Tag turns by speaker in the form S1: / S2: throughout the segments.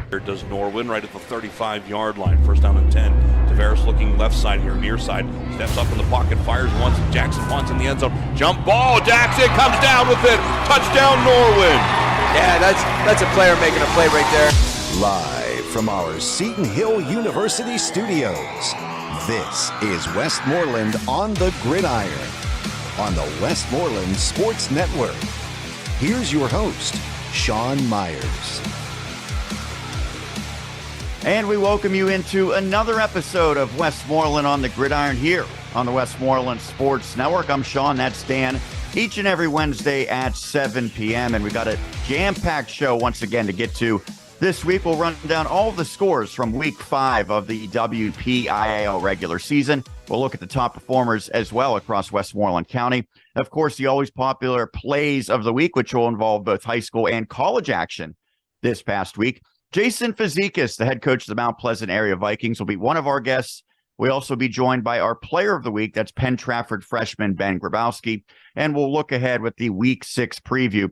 S1: Does Norwin right at the 35-yard line. First down and 10. Tavares looking left side here, near side. Steps up in the pocket, fires once. Jackson wants in the end zone. Jump ball. Jackson comes down with it. Touchdown Norwin.
S2: Yeah, that's a player making a play right there.
S3: Live from our Seton Hill University studios, this is Westmoreland on the Gridiron on the Westmoreland Sports Network. Here's your host, Sean Meyers.
S4: And we welcome you into another episode of Westmoreland on the Gridiron here on the Westmoreland Sports Network. I'm Sean, that's Dan, each and every Wednesday at 7 p.m. And we got a jam-packed show once again to get to. This week, we'll run down all of the scores from Week 5 of the WPIAL regular season. We'll look at the top performers as well across Westmoreland County. Of course, the always popular plays of the week, which will involve both high school and college action this past week. Jason Fazekas, the head coach of the Mount Pleasant area Vikings, will be one of our guests. We'll also be joined by our player of the week. That's Penn-Trafford freshman Ben Grabowski. And we'll look ahead with the Week 6 preview.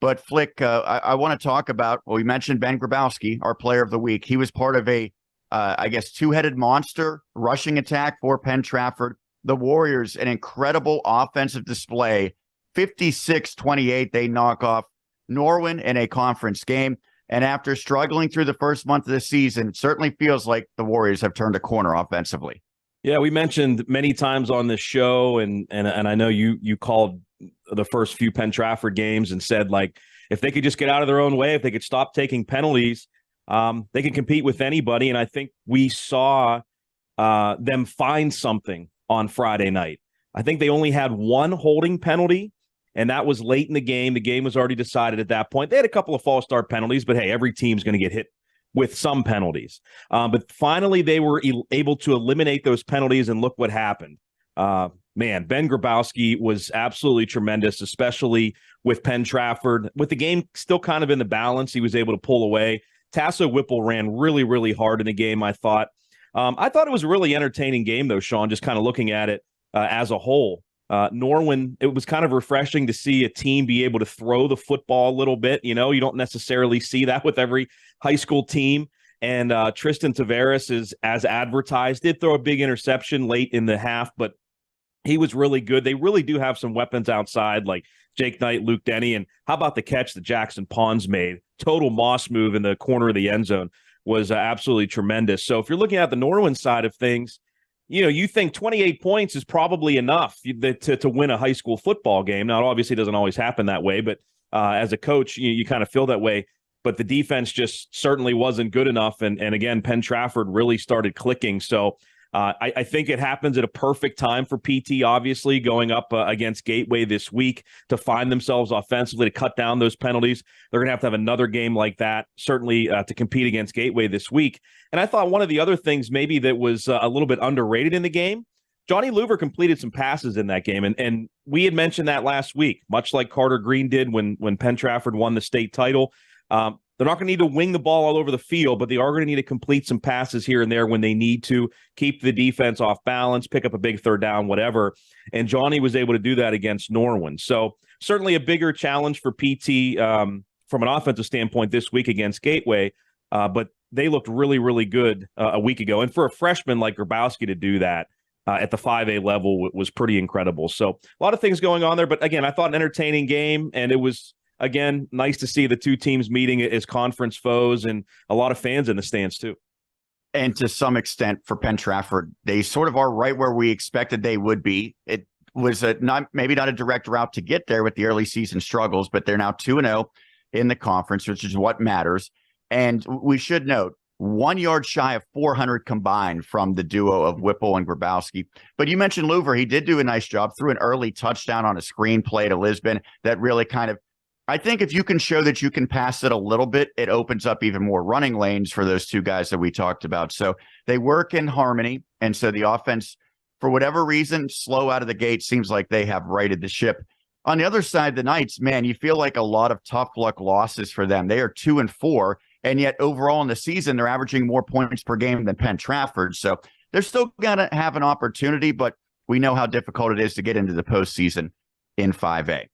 S4: But Flick, I want to talk about, well, we mentioned Ben Grabowski, our player of the week. He was part of a, two-headed monster rushing attack for Penn-Trafford. The Warriors, an incredible offensive display. 56-28, they knock off Norwin in a conference game. And after struggling through the first month of the season, it certainly feels like the Warriors have turned a corner offensively.
S1: Yeah, we mentioned many times on this show, and I know you called the first few Penn-Trafford games and said, like, if they could just get out of their own way, if they could stop taking penalties, they can compete with anybody. And I think we saw them find something on Friday night. I think they only had one holding penalty, and that was late in the game. The game was already decided at that point. They had a couple of false start penalties, but hey, every team's going to get hit with some penalties. But finally, they were able to eliminate those penalties, and look what happened. Ben Grabowski was absolutely tremendous, especially with Penn-Trafford. With the game still kind of in the balance, he was able to pull away. Tasso Whipple ran really, really hard in the game, I thought. I thought it was a really entertaining game, though, Sean, just kind of looking at it as a whole. Norwin, it was kind of refreshing to see a team be able to throw the football a little bit. You know, you don't necessarily see that with every high school team. And Tristan Tavares is, as advertised, did throw a big interception late in the half, but he was really good. They really do have some weapons outside, like Jake Knight, Luke Denny. And how about the catch that Jackson Pons made? Total Moss move in the corner of the end zone was absolutely tremendous. So if you're looking at the Norwin side of things, you know, you think 28 points is probably enough to win a high school football game. Now, it obviously doesn't always happen that way, but as a coach, you kind of feel that way. But the defense just certainly wasn't good enough. And again, Penn-Trafford really started clicking. So I think it happens at a perfect time for PT, obviously, going up against Gateway this week to find themselves offensively to cut down those penalties. They're going to have another game like that, certainly to compete against Gateway this week. And I thought one of the other things maybe that was a little bit underrated in the game, Johnny Louver completed some passes in that game. And we had mentioned that last week, much like Carter Green did when Penn-Trafford won the state title. They're not going to need to wing the ball all over the field, but they are going to need to complete some passes here and there when they need to keep the defense off balance, pick up a big third down, whatever. And Johnny was able to do that against Norwin. So certainly a bigger challenge for PT from an offensive standpoint this week against Gateway, but they looked really, really good a week ago. And for a freshman like Grabowski to do that at the 5A level was pretty incredible. So a lot of things going on there. But again, I thought an entertaining game, and it was, again, nice to see the two teams meeting as conference foes and a lot of fans in the stands too.
S4: And to some extent for Penn-Trafford, they sort of are right where we expected they would be. It was maybe not a direct route to get there with the early season struggles, but they're now 2-0 in the conference, which is what matters. And we should note, 1 yard shy of 400 combined from the duo of Whipple and Grabowski. But you mentioned Louver. He did do a nice job, threw an early touchdown on a screen play to Lisbon that really kind of, I think if you can show that you can pass it a little bit, it opens up even more running lanes for those two guys that we talked about. So they work in harmony. And so the offense, for whatever reason, slow out of the gate, seems like they have righted the ship. On the other side, the Knights, man, you feel like a lot of tough luck losses for them. They are 2-4, and yet overall in the season, they're averaging more points per game than Penn-Trafford. So they're still going to have an opportunity, but we know how difficult it is to get into the postseason in 5A.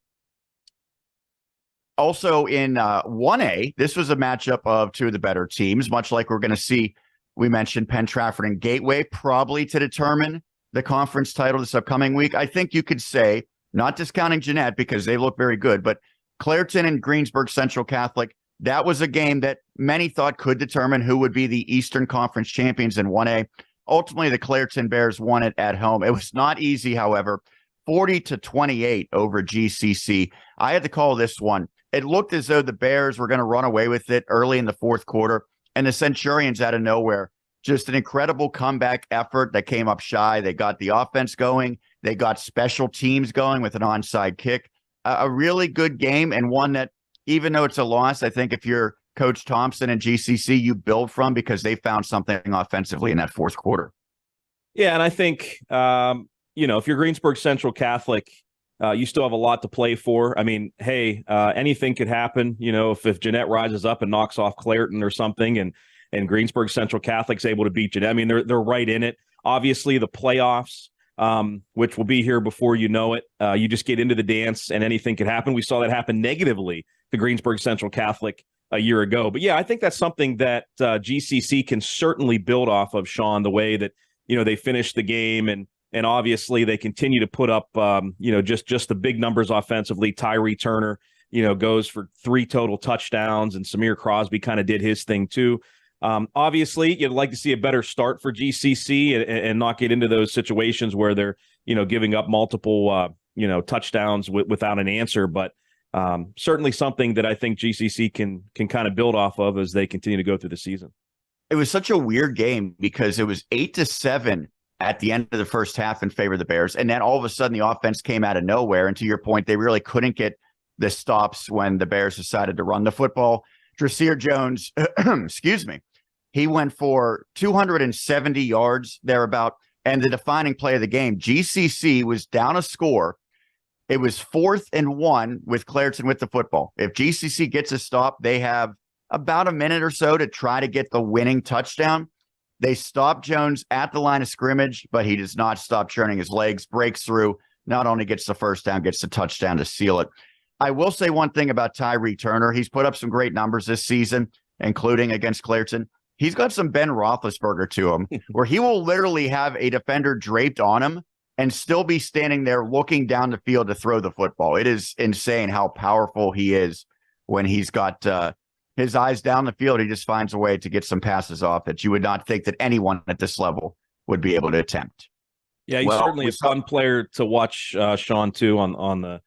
S4: Also in 1A, this was a matchup of two of the better teams, much like we're going to see. We mentioned Penn-Trafford and Gateway probably to determine the conference title this upcoming week. I think you could say, not discounting Jeanette because they look very good, but Clairton and Greensburg Central Catholic, that was a game that many thought could determine who would be the Eastern Conference champions in 1A. Ultimately, the Clairton Bears won it at home. It was not easy, however, 40-28 over GCC. I had to call this one. It looked as though the Bears were going to run away with it early in the fourth quarter, and the Centurions out of nowhere, just an incredible comeback effort that came up shy. They got the offense going. They got special teams going with an onside kick. A really good game, and one that, even though it's a loss, I think if you're Coach Thompson and GCC, you build from because they found something offensively in that fourth quarter.
S1: Yeah, and I think, if you're Greensburg Central Catholic, you still have a lot to play for. I mean, hey, anything could happen. If Jeanette rises up and knocks off Clairton or something, and Greensburg Central Catholic's able to beat Jeanette, I mean, they're right in it. Obviously, the playoffs, which will be here before you know it. You just get into the dance, and anything could happen. We saw that happen negatively to Greensburg Central Catholic a year ago. But yeah, I think that's something that GCC can certainly build off of, Sean, the way that they finished the game, and obviously they continue to put up just the big numbers offensively. Tyree Turner goes for 3 total touchdowns, and Samir Crosby kind of did his thing too. Obviously you'd like to see a better start for GCC and not get into those situations where they're giving up multiple touchdowns without an answer, but certainly something that I think GCC can kind of build off of as they continue to go through the season.
S4: It was such a weird game because it was 8-7 at the end of the first half in favor of the Bears. And then all of a sudden the offense came out of nowhere. And to your point, they really couldn't get the stops when the Bears decided to run the football. Drasir Jones, excuse me, he went for 270 yards thereabout. And the defining play of the game, GCC was down a score. It was 4th and 1 with Clairton with the football. If GCC gets a stop, they have about a minute or so to try to get the winning touchdown. They stop Jones at the line of scrimmage, but he does not stop churning his legs, breaks through, not only gets the first down, gets the touchdown to seal it. I will say one thing about Tyree Turner. He's put up some great numbers this season, including against Clairton. He's got some Ben Roethlisberger to him, where he will literally have a defender draped on him and still be standing there looking down the field to throw the football. It is insane how powerful he is when he's got his eyes down the field. He just finds a way to get some passes off that you would not think that anyone at this level would be able to attempt.
S1: Yeah, he's certainly a fun player to watch, Sean, too, on the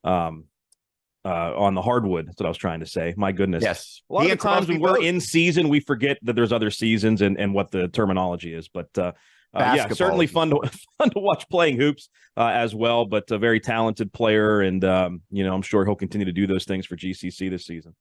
S1: hardwood. That's what I was trying to say. My goodness.
S4: Yes.
S1: A lot of times when we're in season, we forget that there's other seasons and what the terminology is. But yeah, certainly fun to watch playing hoops as well. But a very talented player, and I'm sure he'll continue to do those things for GCC this season.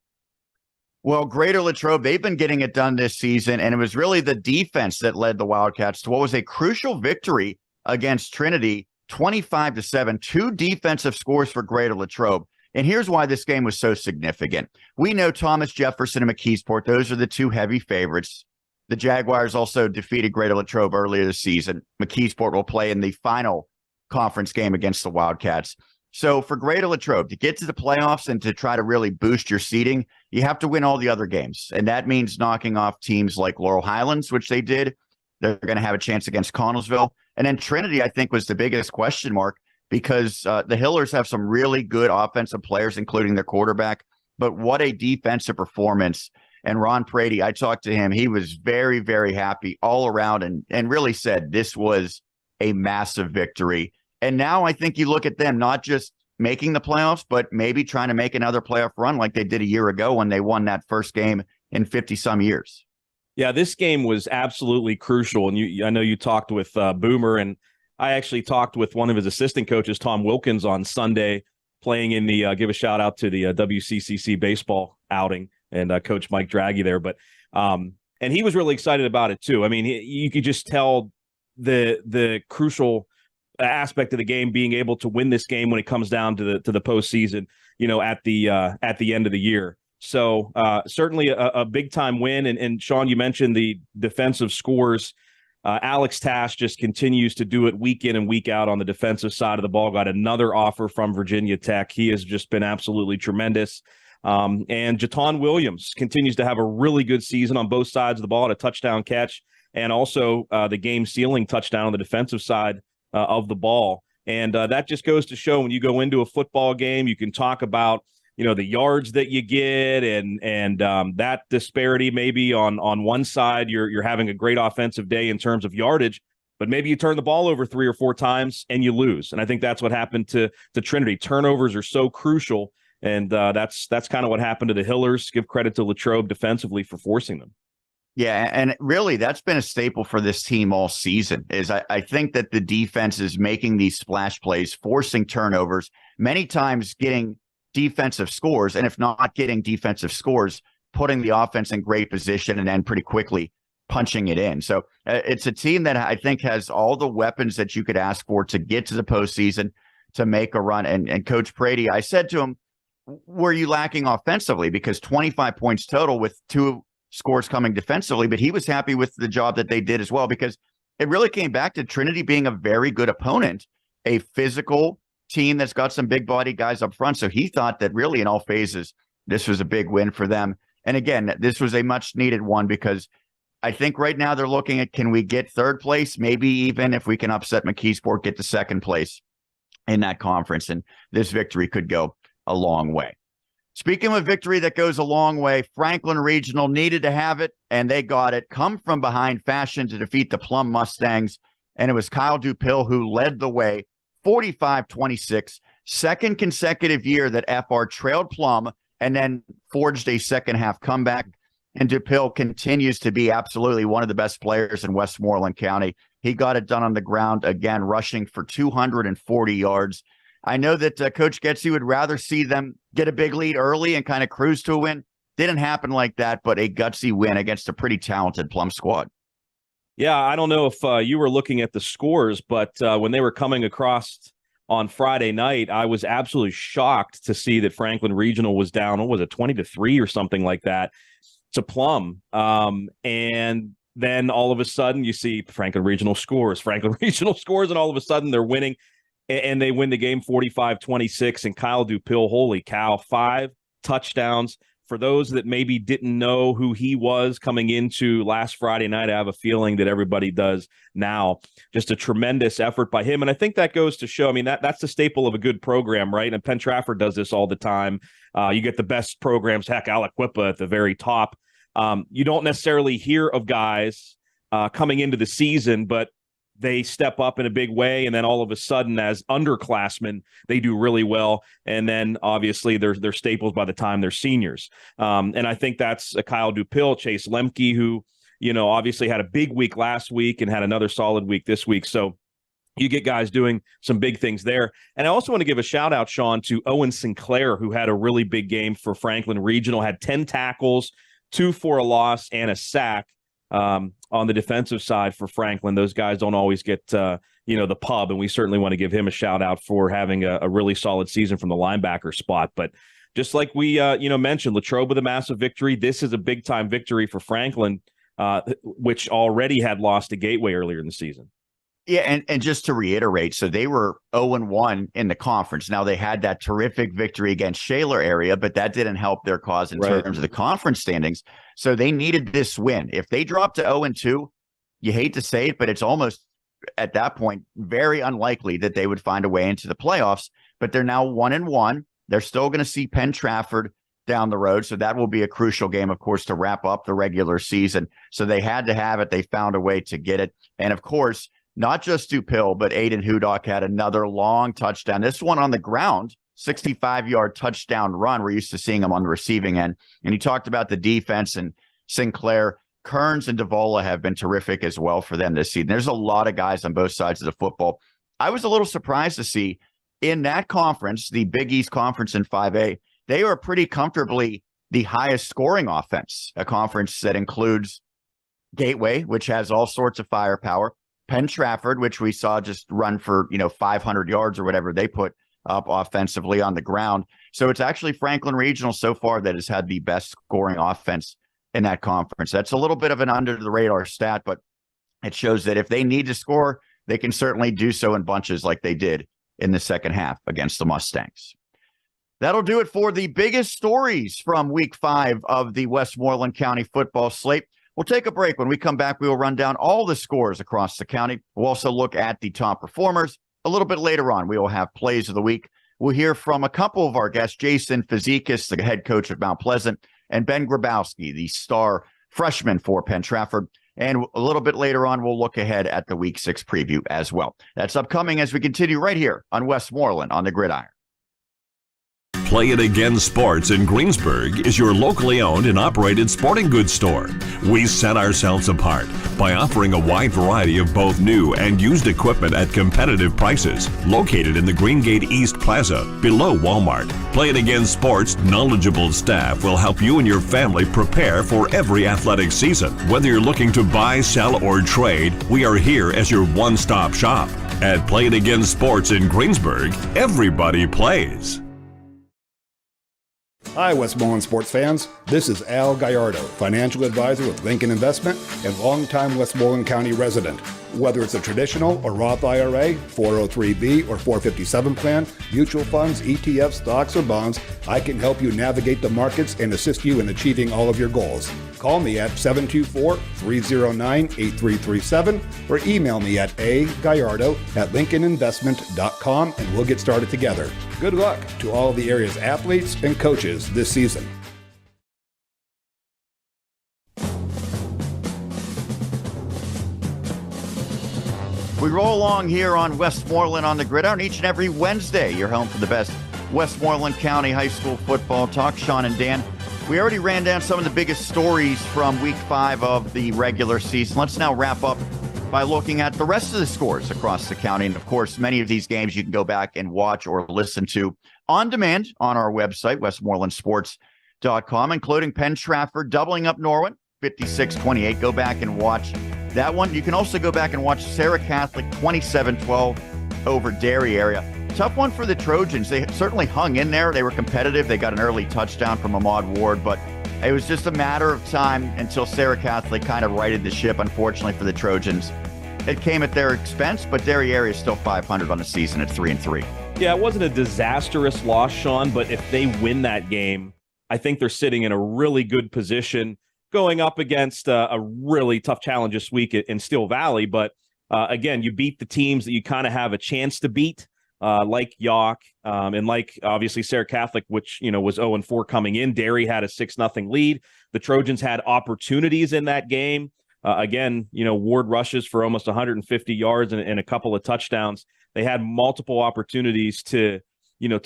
S4: Well, Greater Latrobe, they've been getting it done this season, and it was really the defense that led the Wildcats to what was a crucial victory against Trinity, 25-7. 2 defensive scores for Greater Latrobe. And here's why this game was so significant. We know Thomas Jefferson and McKeesport, those are the 2 heavy favorites. The Jaguars also defeated Greater Latrobe earlier this season. McKeesport will play in the final conference game against the Wildcats. So for Greater Latrobe to get to the playoffs and to try to really boost your seeding, you have to win all the other games. And that means knocking off teams like Laurel Highlands, which they did. They're going to have a chance against Connellsville. And then Trinity, I think, was the biggest question mark because the Hillers have some really good offensive players, including their quarterback. But what a defensive performance. And Ron Prady, I talked to him. He was very, very happy all around and really said this was a massive victory. And now I think you look at them not just making the playoffs, but maybe trying to make another playoff run like they did a year ago when they won that first game in 50-some years.
S1: Yeah, this game was absolutely crucial. And I know you talked with Boomer, and I actually talked with one of his assistant coaches, Tom Wilkins, on Sunday, playing in the give a shout out to the WCCC baseball outing and Coach Mike Draghi there. But and he was really excited about it too. I mean, you could just tell the crucial aspect of the game, being able to win this game when it comes down to the postseason, at the end of the year. So certainly a big time win. And Sean, you mentioned the defensive scores. Alex Tash just continues to do it week in and week out on the defensive side of the ball. Got another offer from Virginia Tech. He has just been absolutely tremendous. And Jaton Williams continues to have a really good season on both sides of the ball, at a touchdown catch, and also the game-sealing touchdown on the defensive side of the ball. And that just goes to show, when you go into a football game, you can talk about, the yards that you get and that disparity. Maybe on one side, you're having a great offensive day in terms of yardage, but maybe you turn the ball over 3 or 4 times and you lose. And I think that's what happened to Trinity. Turnovers are so crucial. And that's kind of what happened to the Hillers. Give credit to Latrobe defensively for forcing them.
S4: Yeah, and really that's been a staple for this team all season. Is I think that the defense is making these splash plays, forcing turnovers, many times getting defensive scores, and if not getting defensive scores, putting the offense in great position and then pretty quickly punching it in. So it's a team that I think has all the weapons that you could ask for to get to the postseason, to make a run. And Coach Brady, I said to him, were you lacking offensively? Because 25 points total with 2 scores coming defensively, but he was happy with the job that they did as well, because it really came back to Trinity being a very good opponent, a physical team that's got some big body guys up front. So he thought that really in all phases, this was a big win for them. And again, this was a much needed one, because I think right now they're looking at, can we get 3rd place? Maybe even if we can upset McKeesport, get to 2nd place in that conference. And this victory could go a long way. Speaking of a victory that goes a long way, Franklin Regional needed to have it, and they got it. Come from behind fashion to defeat the Plum Mustangs, and it was Kyle Dupill who led the way, 45-26, second consecutive year that FR trailed Plum and then forged a second-half comeback. And Dupill continues to be absolutely one of the best players in Westmoreland County. He got it done on the ground again, rushing for 240 yards. I know that Coach Getzy would rather see them get a big lead early and kind of cruise to a win. Didn't happen like that, but a gutsy win against a pretty talented Plum squad.
S1: Yeah, I don't know if you were looking at the scores, but when they were coming across on Friday night, I was absolutely shocked to see that Franklin Regional was down, what was it, 20-3 or something like that, to Plum. And then all of a sudden you see Franklin Regional scores, and all of a sudden they're winning. And they win the game 45-26, and Kyle Dupill, holy cow, 5 touchdowns. For those that maybe didn't know who he was coming into last Friday night, I have a feeling that everybody does now. Just a tremendous effort by him. And I think that goes to show, I mean, that's the staple of a good program, right? And Penn-Trafford does this all the time. You get the best programs, heck, Aliquippa at the very top. You don't necessarily hear of guys coming into the season, but they step up in a big way, and then all of a sudden, as underclassmen, they do really well. And then obviously they're staples by the time they're seniors. And I think that's Kyle Dupill, Chase Lemke, who, obviously had a big week last week and had another solid week this week. So you get guys doing some big things there. And I also want to give a shout out, Sean, to Owen Sinclair, who had a really big game for Franklin Regional, had 10 tackles, 2 for a loss, and a sack. On the defensive side for Franklin. Those guys don't always get, the pub, and we certainly want to give him a shout out for having a really solid season from the linebacker spot. But just like we, mentioned, Latrobe with a massive victory. This is a big time victory for Franklin, which already had lost to Gateway earlier in the season.
S4: Yeah, and just to reiterate, so they were 0-1 in the conference. Now they had that terrific victory against Shaler area, but that didn't help their cause in terms of the conference standings. So they needed this win. If they dropped to 0-2, you hate to say it, but it's almost at that point very unlikely that they would find a way into the playoffs. But they're now 1-1. They're still going to see Penn-Trafford down the road. So that will be a crucial game, of course, to wrap up the regular season. So they had to have it. They found a way to get it. And of course, not just Dupill, but Aiden Hudock had another long touchdown. This one on the ground, 65-yard touchdown run. We're used to seeing him on the receiving end. And he talked about the defense and Sinclair. Kearns and Davola have been terrific as well for them this season. There's a lot of guys on both sides of the football. I was a little surprised to see in that conference, the Big East Conference in 5A, they are pretty comfortably the highest scoring offense, a conference that includes Gateway, which has all sorts of firepower, Penn-Trafford, which we saw just run for, 500 yards or whatever they put up offensively on the ground. So it's actually Franklin Regional so far that has had the best scoring offense in that conference. That's a little bit of an under the radar stat, but it shows that if they need to score, they can certainly do so in bunches like they did in the second half against the Mustangs. That'll do it for the biggest stories from week 5 of the Westmoreland County football slate. We'll take a break. When we come back, we will run down all the scores across the county. We'll also look at the top performers. A little bit later on, we will have plays of the week. We'll hear from a couple of our guests, Jason Fazekas, the head coach of Mount Pleasant, and Ben Grabowski, the star freshman for Penn-Trafford. And a little bit later on, we'll look ahead at the Week 6 preview as well. That's upcoming as we continue right here on Westmoreland on the Gridiron.
S5: Play It Again Sports in Greensburg is your locally owned and operated sporting goods store. We set ourselves apart by offering a wide variety of both new and used equipment at competitive prices. Located in the Greengate East Plaza, below Walmart, Play It Again Sports' knowledgeable staff will help you and your family prepare for every athletic season. Whether you're looking to buy, sell, or trade, we are here as your one-stop shop. At Play It Again Sports in Greensburg, everybody plays.
S6: Hi, Westmoreland sports fans. This is Al Gallardo, financial advisor with Lincoln Investment and longtime Westmoreland County resident. Whether it's a traditional or Roth IRA, 403B or 457 plan, mutual funds, ETFs, stocks, or bonds, I can help you navigate the markets and assist you in achieving all of your goals. Call me at 724-309-8337 or email me at agallardo@lincolninvestment.com and we'll get started together. Good luck to all of the area's athletes and coaches this season.
S4: We roll along here on Westmoreland on the Gridiron each and every Wednesday. You're home for the best Westmoreland County high school football talk. Sean and Dan, we already ran down some of the biggest stories from week 5 of the regular season. Let's now wrap up by looking at the rest of the scores across the county. And of course, many of these games you can go back and watch or listen to on demand on our website, westmorelandsports.com, including Penn-Trafford doubling up Norwin, 56-28. Go back and watch that one. You can also go back and watch Sarah Catholic 27-12 over Derry area. Tough one for the Trojans. They certainly hung in there. They were competitive. They got an early touchdown from Ahmad Ward, but it was just a matter of time until Sarah Catholic kind of righted the ship, unfortunately for the Trojans. It came at their expense, but Derry area is still 500 on the season at 3-3.
S1: Yeah, it wasn't a disastrous loss, Sean, but if they win that game, I think they're sitting in a really good position going up against a really tough challenge this week in Steel Valley. But again, you beat the teams that you kind of have a chance to beat, like York and like obviously Sarah Catholic, which was 0-4 coming in. Derry had a 6-0 lead. The Trojans had opportunities in that game. Again, Ward rushes for almost 150 yards and a couple of touchdowns. They had multiple opportunities to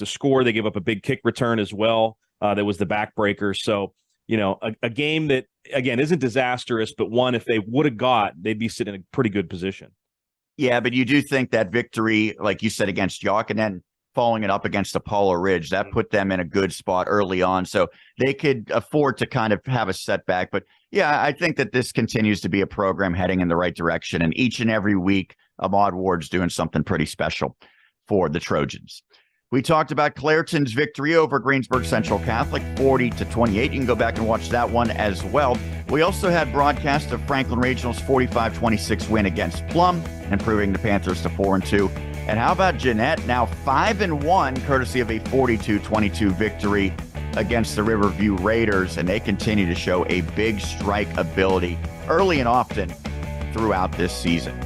S1: score. They gave up a big kick return as well. That was the backbreaker. So, a game that, again, isn't disastrous, but one, if they would have they'd be sitting in a pretty good position.
S4: Yeah, but you do think that victory, like you said, against York and then following it up against Apollo Ridge, that put them in a good spot early on. So they could afford to kind of have a setback. But yeah, I think that this continues to be a program heading in the right direction. And each and every week, Ahmad Ward's doing something pretty special for the Trojans. We talked about Clairton's victory over Greensburg Central Catholic, 40-28. You can go back and watch that one as well. We also had broadcast of Franklin Regional's 45-26 win against Plum, improving the Panthers to 4-2. And how about Jeanette, now 5-1, courtesy of a 42-22 victory against the Riverview Raiders, and they continue to show a big strike ability early and often throughout this season.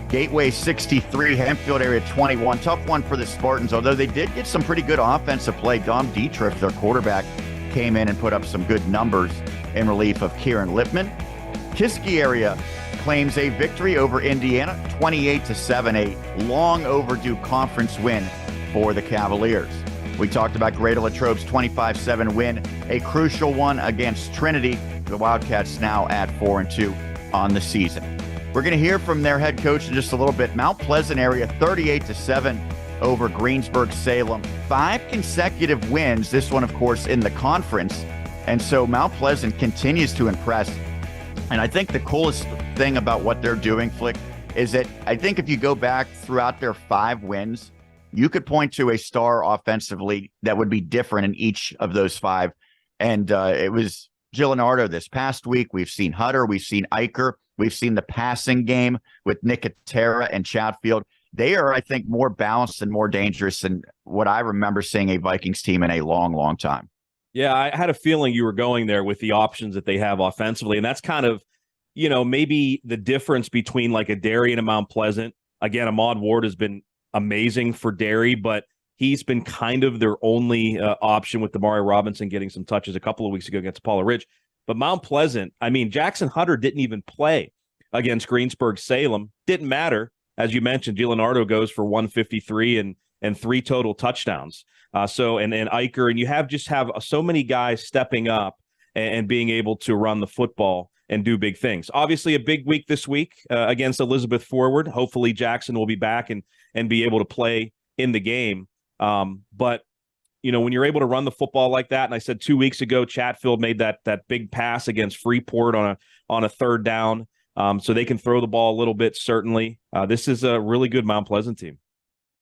S4: Gateway 63, Hempfield area 21. Tough one for the Spartans, although they did get some pretty good offensive play. Dom Dietrich, their quarterback, came in and put up some good numbers in relief of Kieran Lipman. Kiski area claims a victory over Indiana, 28-7, a long overdue conference win for the Cavaliers. We talked about Greater Latrobe's 25-7 win, a crucial one against Trinity. The Wildcats now at 4-2 on the season. We're going to hear from their head coach in just a little bit. Mount Pleasant area 38-7 over Greensburg Salem. 5 consecutive wins, this one, of course, in the conference. And so Mount Pleasant continues to impress. And I think the coolest thing about what they're doing, Flick, is that I think if you go back throughout their 5 wins, you could point to a star offensively that would be different in each of those 5. And it was Gillenardo this past week. We've seen Hutter. We've seen Eicher. We've seen the passing game with Nicotera and Chatfield. they are, I think, more balanced and more dangerous than what I remember seeing a Vikings team in a long, long time.
S1: Yeah, I had a feeling you were going there with the options that they have offensively. And that's kind of, maybe the difference between like a Derry and a Mount Pleasant. Again, Ahmad Ward has been amazing for Derry, but he's been kind of their only option with Damari Robinson getting some touches a couple of weeks ago against Paula Ridge. But Mount Pleasant, Jackson Hunter didn't even play against Greensburg-Salem. Didn't matter. As you mentioned, Gianardo goes for 153 and 3 total touchdowns. And Eicher, and you have so many guys stepping up and being able to run the football and do big things. Obviously, a big week this week against Elizabeth Forward. Hopefully, Jackson will be back and be able to play in the game. But when you're able to run the football like that, and I said 2 weeks ago, Chatfield made that big pass against Freeport on a third down, so they can throw the ball a little bit. Certainly, this is a really good Mount Pleasant team.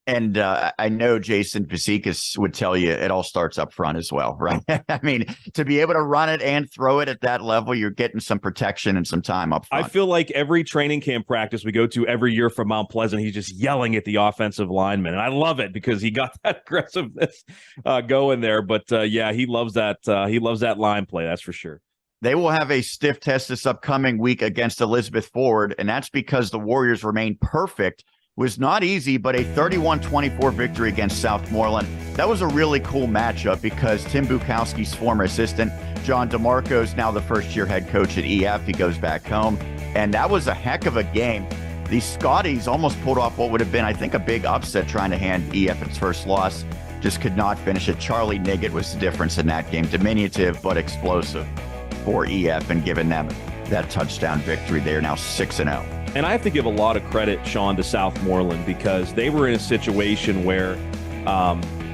S4: And I know Jason Fazekas would tell you it all starts up front as well, right? To be able to run it and throw it at that level, you're getting some protection and some time up front.
S1: I feel like every training camp practice we go to every year from Mount Pleasant, he's just yelling at the offensive linemen. And I love it because he got that aggressiveness going there. But he loves that. He loves that line play. That's for sure.
S4: They will have a stiff test this upcoming week against Elizabeth Forward, and that's because the Warriors remain perfect. Was not easy, but a 31-24 victory against Southmoreland. That was a really cool matchup because Tim Bukowski's former assistant, John DeMarco's now the first-year head coach at EF. He goes back home, and that was a heck of a game. The Scotties almost pulled off what would have been, I think, a big upset trying to hand EF its first loss. Just could not finish it. Charlie Niggett was the difference in that game. Diminutive, but explosive for EF, and giving them that touchdown victory. They are now 6-0.
S1: And I have to give a lot of credit, Sean, to Southmoreland because they were in a situation where,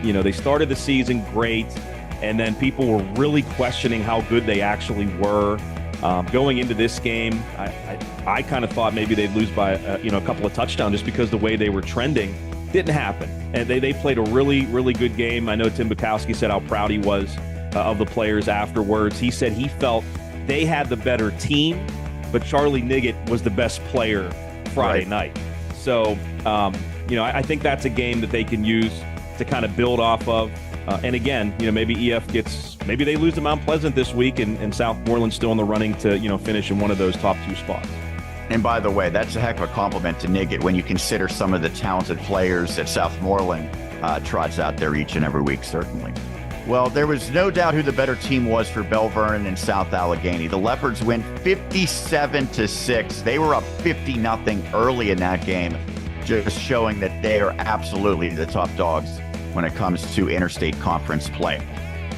S1: they started the season great, and then people were really questioning how good they actually were. Going into this game, I kind of thought maybe they'd lose by a couple of touchdowns just because the way they were trending. Didn't happen. And they played a really, really good game. I know Tim Bukowski said how proud he was of the players afterwards. He said he felt they had the better team, but Charlie Niggett was the best player Friday night. So, I think that's a game that they can use to kind of build off of. And again, maybe EF maybe they lose to Mount Pleasant this week and Southmoreland's still in the running to, finish in one of those top 2 spots.
S4: And by the way, that's a heck of a compliment to Niggett when you consider some of the talented players that Southmoreland trots out there each and every week, certainly. Well, there was no doubt who the better team was for Belle Vernon and South Allegheny. The Leopards win 57-6. They were up 50-0 early in that game, just showing that they are absolutely the top dogs when it comes to interstate conference play.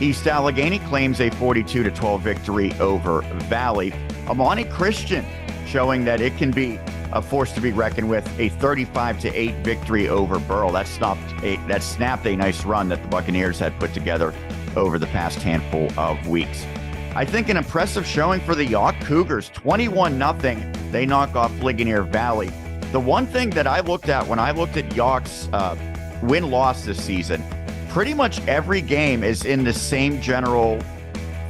S4: East Allegheny claims a 42-12 victory over Valley. Amani Christian showing that it can be a force to be reckoned with, a 35-8 victory over Burrell. That snapped a nice run that the Buccaneers had put together over the past handful of weeks. I think an impressive showing for the York Cougars, 21-0. They knock off Flickinger Valley. The one thing that I looked at when I looked at York's win-loss this season, pretty much every game is in the same general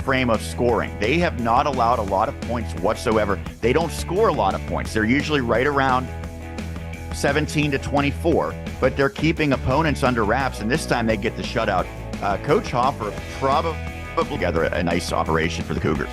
S4: frame of scoring. They have not allowed a lot of points whatsoever. They don't score a lot of points. They're usually right around 17-24, but they're keeping opponents under wraps, and this time they get the shutout. Coach Hoffer probably put together a nice operation for the Cougars.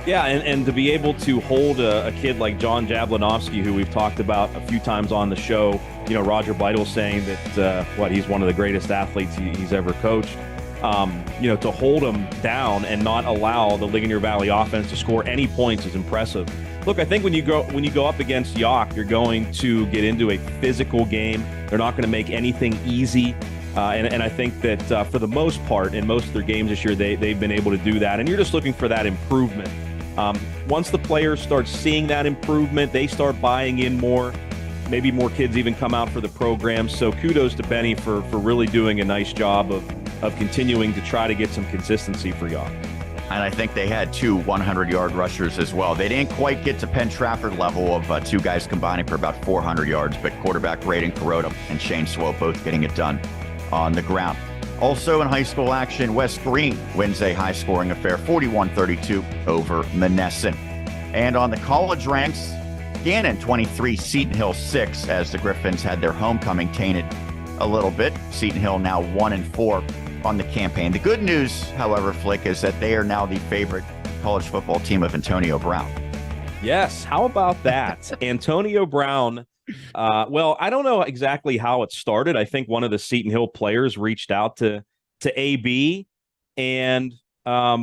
S1: Yeah, and to be able to hold a kid like John Jablanovsky, who we've talked about a few times on the show, Roger Beidel saying that he's one of the greatest athletes he's ever coached. To hold them down and not allow the Ligonier Valley offense to score any points is impressive. Look, I think when you go up against York, you're going to get into a physical game. They're not going to make anything easy. And I think that for the most part, in most of their games this year, they've been able to do that. And you're just looking for that improvement. Once the players start seeing that improvement, they start buying in more. Maybe more kids even come out for the program. So kudos to Benny for really doing a nice job of continuing to try to get some consistency for York.
S4: And I think they had 2 100-yard rushers as well. They didn't quite get to Penn-Trafford level of 2 guys combining for about 400 yards, but quarterback Raiden Kuroda and Shane Swope both getting it done on the ground. Also in high school action, West Green wins a high-scoring affair, 41-32 over Monessen. And on the college ranks, Buchanan 23, Seton Hill 6, as the Griffins had their homecoming tainted a little bit. Seton Hill now 1-4 on the campaign. The good news, however, Flick, is that they are now the favorite college football team of Antonio Brown.
S1: Yes, how about that? Antonio Brown. Well, I don't know exactly how it started. I think one of the Seton Hill players reached out to AB, and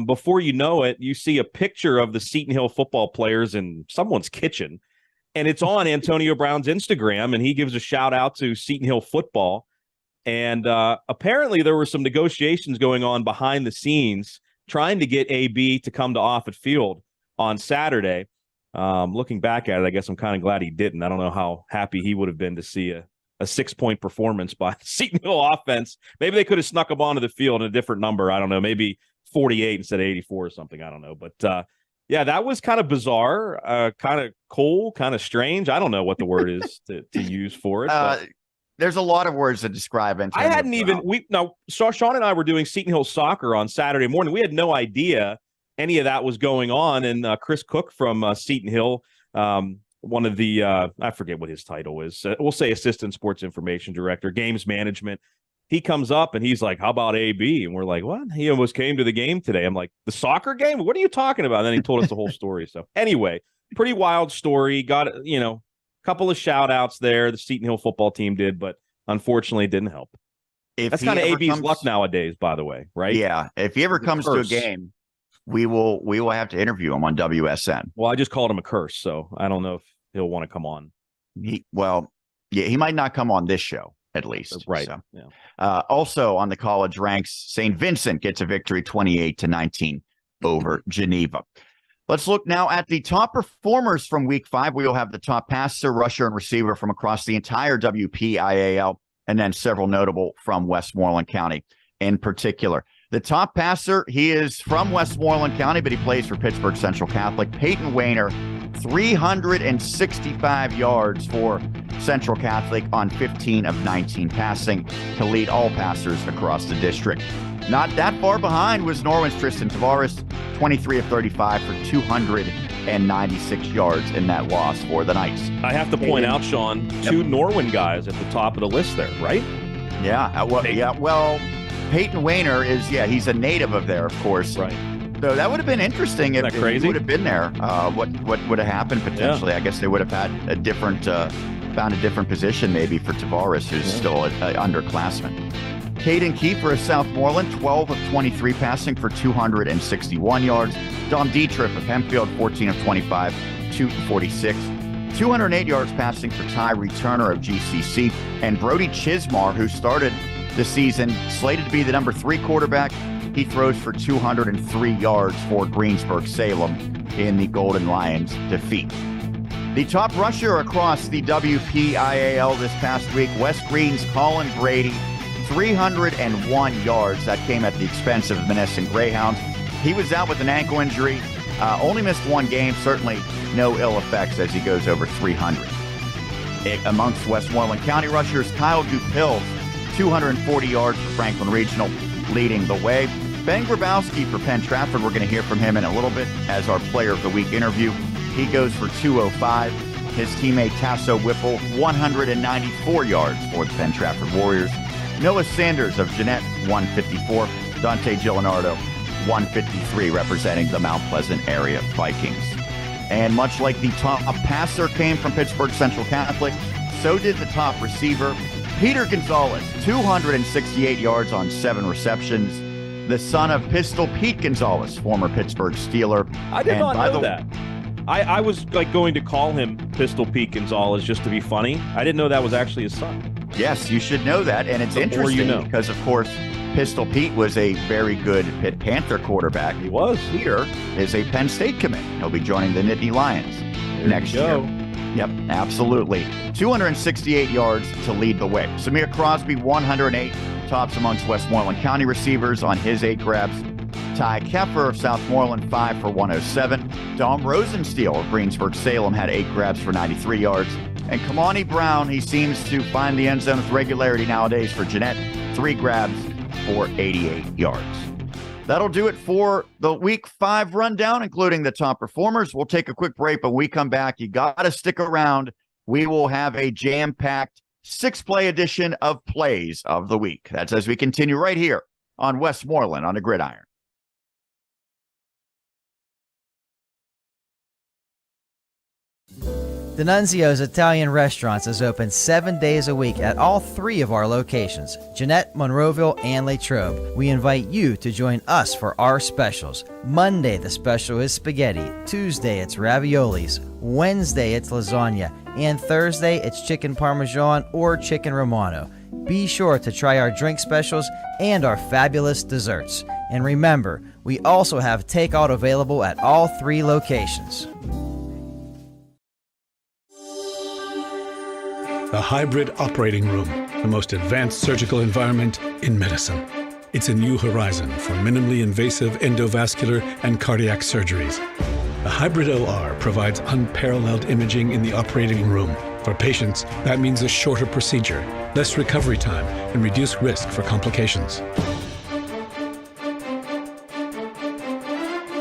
S1: before you know it, you see a picture of the Seton Hill football players in someone's kitchen, and it's on Antonio Brown's Instagram, and he gives a shout out to Seton Hill football. And apparently there were some negotiations going on behind the scenes trying to get AB to come to Offutt Field on Saturday. Looking back at it, I guess I'm kind of glad he didn't. I don't know how happy he would have been to see a 6-point performance by the Seton Hill offense. Maybe they could have snuck him onto the field in a different number. I don't know, maybe 48 instead of 84 or something. I don't know. But yeah, that was kind of bizarre, kind of cool, kind of strange. I don't know what the word is to use for it.
S4: There's a lot of words to describe it.
S1: I hadn't even Sean and I were doing Seton Hill soccer on Saturday morning. We had no idea any of that was going on. And Chris Cook from Seton Hill, one of the I forget what his title is. We'll say assistant sports information director, games management. He comes up and he's like, "How about AB?" And we're like, "What?" He almost came to the game today. I'm like, "The soccer game? What are you talking about?" And then he told us the whole story. So anyway, pretty wild story. Got couple of shout outs there. The Seton Hill football team did, but unfortunately it didn't help. That's kind of AB's luck nowadays, by the way, right?
S4: Yeah. If he ever comes to a game, we will have to interview him on WSN.
S1: Well, I just called him a curse, so I don't know if he'll want to come on.
S4: He might not come on this show, at least.
S1: Right.
S4: So.
S1: Yeah.
S4: Also on the college ranks, St. Vincent gets a victory 28-19 over Geneva. Let's look now at the top performers from Week 5. We will have the top passer, rusher, and receiver from across the entire WPIAL, and then several notable from Westmoreland County in particular. The top passer, he is from Westmoreland County, but he plays for Pittsburgh Central Catholic. Peyton Wayner, 365 yards for Central Catholic on 15 of 19 passing to lead all passers across the district. Not that far behind was Norwin's Tristan Tavares, 23 of 35 for 296 yards in that loss for the Knights.
S1: I have to point out, Sean, two Norwin guys at the top of the list there, right?
S4: Yeah. Well, Peyton Wayner is, he's a native of there, of course.
S1: Right.
S4: So that would have been interesting if he would have been there. What would have happened potentially? Yeah. I guess they would have had a different, found a different position maybe for Tavares, who's still an underclassman. Caden Kiefer of Southmoreland, 12 of 23 passing for 261 yards. Dom Dietrich of Hempfield, 14 of 25, 246. 208 yards passing for Tyree Turner of GCC. And Brody Chismar, who started the season slated to be the number 3 quarterback. He throws for 203 yards for Greensburg-Salem in the Golden Lions' defeat. The top rusher across the WPIAL this past week, West Green's Colin Brady, 301 yards. That came at the expense of Menneson Greyhounds. He was out with an ankle injury, only missed one game, certainly no ill effects as he goes over 300. Amongst Westmoreland County rushers, Kyle Dupils, 240 yards for Franklin Regional, leading the way. Ben Grabowski for Penn-Trafford, we're going to hear from him in a little bit as our Player of the Week interview. He goes for 205. His teammate Tasso Whipple, 194 yards for the Penn-Trafford Warriors. Noah Sanders of Jeanette, 154. Dante Gillinardo, 153, representing the Mount Pleasant area Vikings. And much like the top passer came from Pittsburgh Central Catholic, so did the top receiver. Peter Gonzalez, 268 yards on 7 receptions. The son of Pistol Pete Gonzalez, former Pittsburgh Steeler.
S1: I did not know that. I was going to call him Pistol Pete Gonzalez just to be funny. I didn't know that was actually his son.
S4: Yes, you should know that. And it's interesting because, of course, Pistol Pete was a very good Pitt Panther quarterback.
S1: He was.
S4: Peter is a Penn State commit. He'll be joining the Nittany Lions next year. Yep, absolutely. 268 yards to lead the way. Samir Crosby, 108, tops amongst Westmoreland County receivers on his 8 grabs. Ty Keffer of Southmoreland, 5 for 107. Dom Rosensteel of Greensburg-Salem had 8 grabs for 93 yards. And Kamani Brown, he seems to find the end zone with regularity nowadays for Jeanette, 3 grabs for 88 yards. That'll do it for the Week 5 rundown, including the top performers. We'll take a quick break, but when we come back, you got to stick around. We will have a jam-packed 6-play edition of Plays of the Week. That's as we continue right here on Westmoreland on the Gridiron.
S7: D'Annunzio's Italian Restaurants is open 7 days a week at all 3 of our locations, Jeanette, Monroeville, and Latrobe. We invite you to join us for our specials. Monday, the special is spaghetti. Tuesday, it's raviolis. Wednesday, it's lasagna. And Thursday, it's chicken parmesan or chicken romano. Be sure to try our drink specials and our fabulous desserts. And remember, we also have takeout available at all 3 locations.
S8: The Hybrid Operating Room, the most advanced surgical environment in medicine. It's a new horizon for minimally invasive endovascular and cardiac surgeries. The Hybrid OR provides unparalleled imaging in the operating room. For patients, that means a shorter procedure, less recovery time, and reduced risk for complications.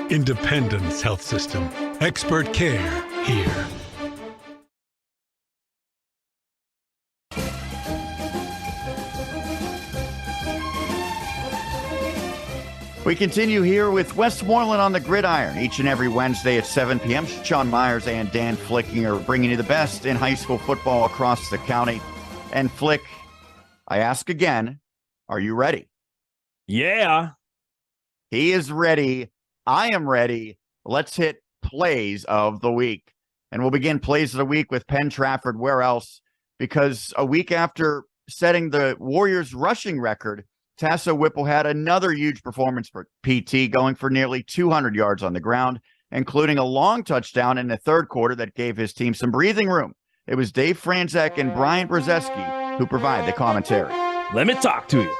S8: Independence Health System. Expert care here.
S4: We continue here with Westmoreland on the Gridiron each and every Wednesday at 7 p.m. Sean Meyers and Dan Flickinger bringing you the best in high school football across the county. And Flick, I ask again, are you ready?
S1: Yeah.
S4: He is ready. I am ready. Let's hit Plays of the Week. And we'll begin Plays of the Week with Penn-Trafford. Where else? Because a week after setting the Warriors rushing record, Tasso Whipple had another huge performance for PT, going for nearly 200 yards on the ground, including a long touchdown in the third quarter that gave his team some breathing room. It was Dave Franzek and Brian Brzezinski who provide the commentary.
S1: Let me talk to you.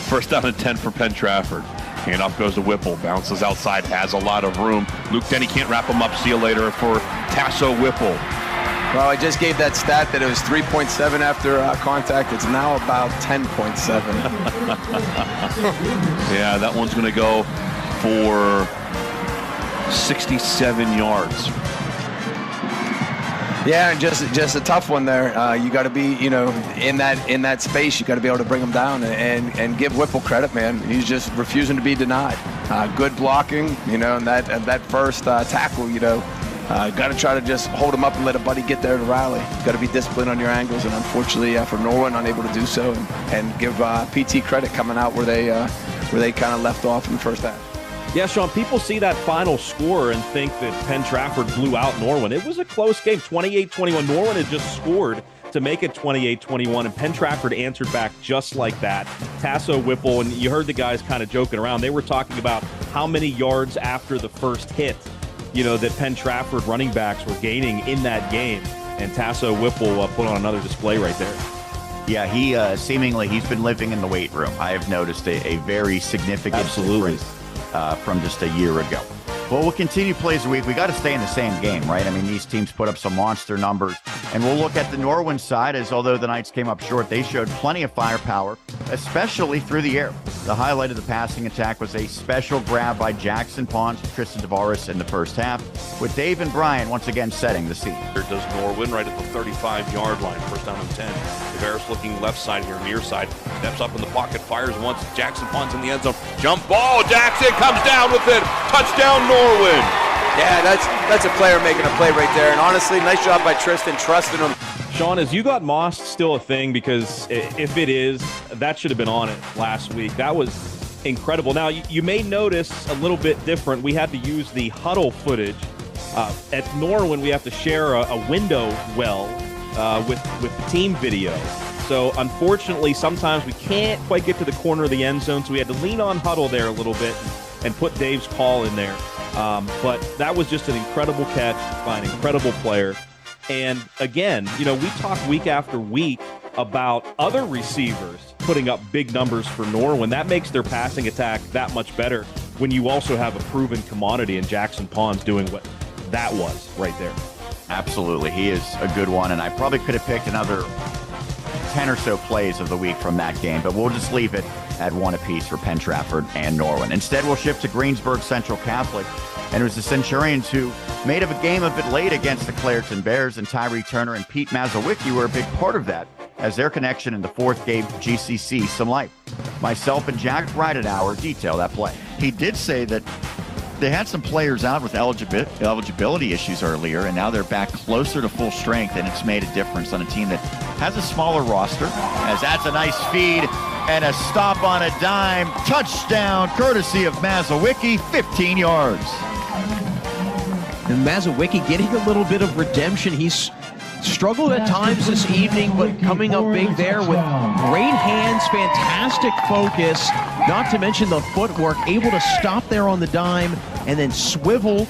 S9: First down and 10 for Penn-Trafford. Handoff goes to Whipple, bounces outside, has a lot of room. Luke Denny can't wrap him up. See you later for Tasso Whipple.
S2: Well, I just gave that stat that it was 3.7 after contact. It's now about 10.7.
S9: Yeah, that one's going to go for 67 yards.
S2: Yeah, and just a tough one there. You got to be, in that space. You got to be able to bring him down and give Whipple credit, man. He's just refusing to be denied. Good blocking, and that first tackle, got to try to just hold him up and let a buddy get there to rally. Got to be disciplined on your angles, and unfortunately for Norwin, unable to do so, and give PT credit coming out where they kind of left off in the first half.
S1: Yeah, Sean, people see that final score and think that Penn-Trafford blew out Norwin. It was a close game, 28-21. Norwin had just scored to make it 28-21, and Penn-Trafford answered back just like that. Tasso Whipple, and you heard the guys kind of joking around. They were talking about how many yards after the first hit that Penn-Trafford running backs were gaining in that game. And Tasso Whipple put on another display right there.
S4: Yeah, he he's been living in the weight room. I have noticed a very significant difference from just a year ago. Well, we'll continue Plays a Week. We got to stay in the same game, right? I mean, these teams put up some monster numbers. And we'll look at the Norwin side, as although the Knights came up short, they showed plenty of firepower, especially through the air. The highlight of the passing attack was a special grab by Jackson Pons and Tristan Tavares in the first half, with Dave and Brian once again setting the scene.
S10: Here does Norwin right at the 35-yard line, first down and 10. Tavares looking left side here, near side, steps up in the pocket, fires once. Jackson Pons in the end zone. Jump ball, Jackson comes down with it. Touchdown, Norwin.
S2: Yeah, that's a player making a play right there. And honestly, nice job by Tristan trusting him.
S1: Sean, is you got mossed still a thing? Because if it is, that should have been on it last week. That was incredible. Now, you may notice a little bit different. We had to use the huddle footage. At Norwin, we have to share a window well with the team video. So, unfortunately, sometimes we can't quite get to the corner of the end zone, so we had to lean on huddle there a little bit and put Dave's call in there. But that was just an incredible catch by an incredible player. And again, we talk week after week about other receivers putting up big numbers for Norwin. That makes their passing attack that much better when you also have a proven commodity in Jackson Pons doing what that was right there.
S4: Absolutely. He is a good one, and I probably could have picked another 10 or so plays of the week from that game, but we'll just leave it at one apiece for Penn-Trafford and Norwin. Instead, we'll shift to Greensburg Central Catholic, and it was the Centurions who made up a game a bit late against the Clairton Bears, and Tyree Turner and Pete Mazowiecki were a big part of that, as their connection in the fourth gave GCC some life. Myself and Jack Gridiron detail that play.
S11: He did say that they had some players out with eligibility issues earlier, and now they're back closer to full strength, and it's made a difference on a team that has a smaller roster, as that's a nice feed and a stop on a dime. Touchdown, courtesy of Mazowiecki, 15 yards.
S12: And Mazowiecki getting a little bit of redemption. He's struggled at times this evening, but coming up big there with great hands, fantastic focus, not to mention the footwork, able to stop there on the dime and then swivel,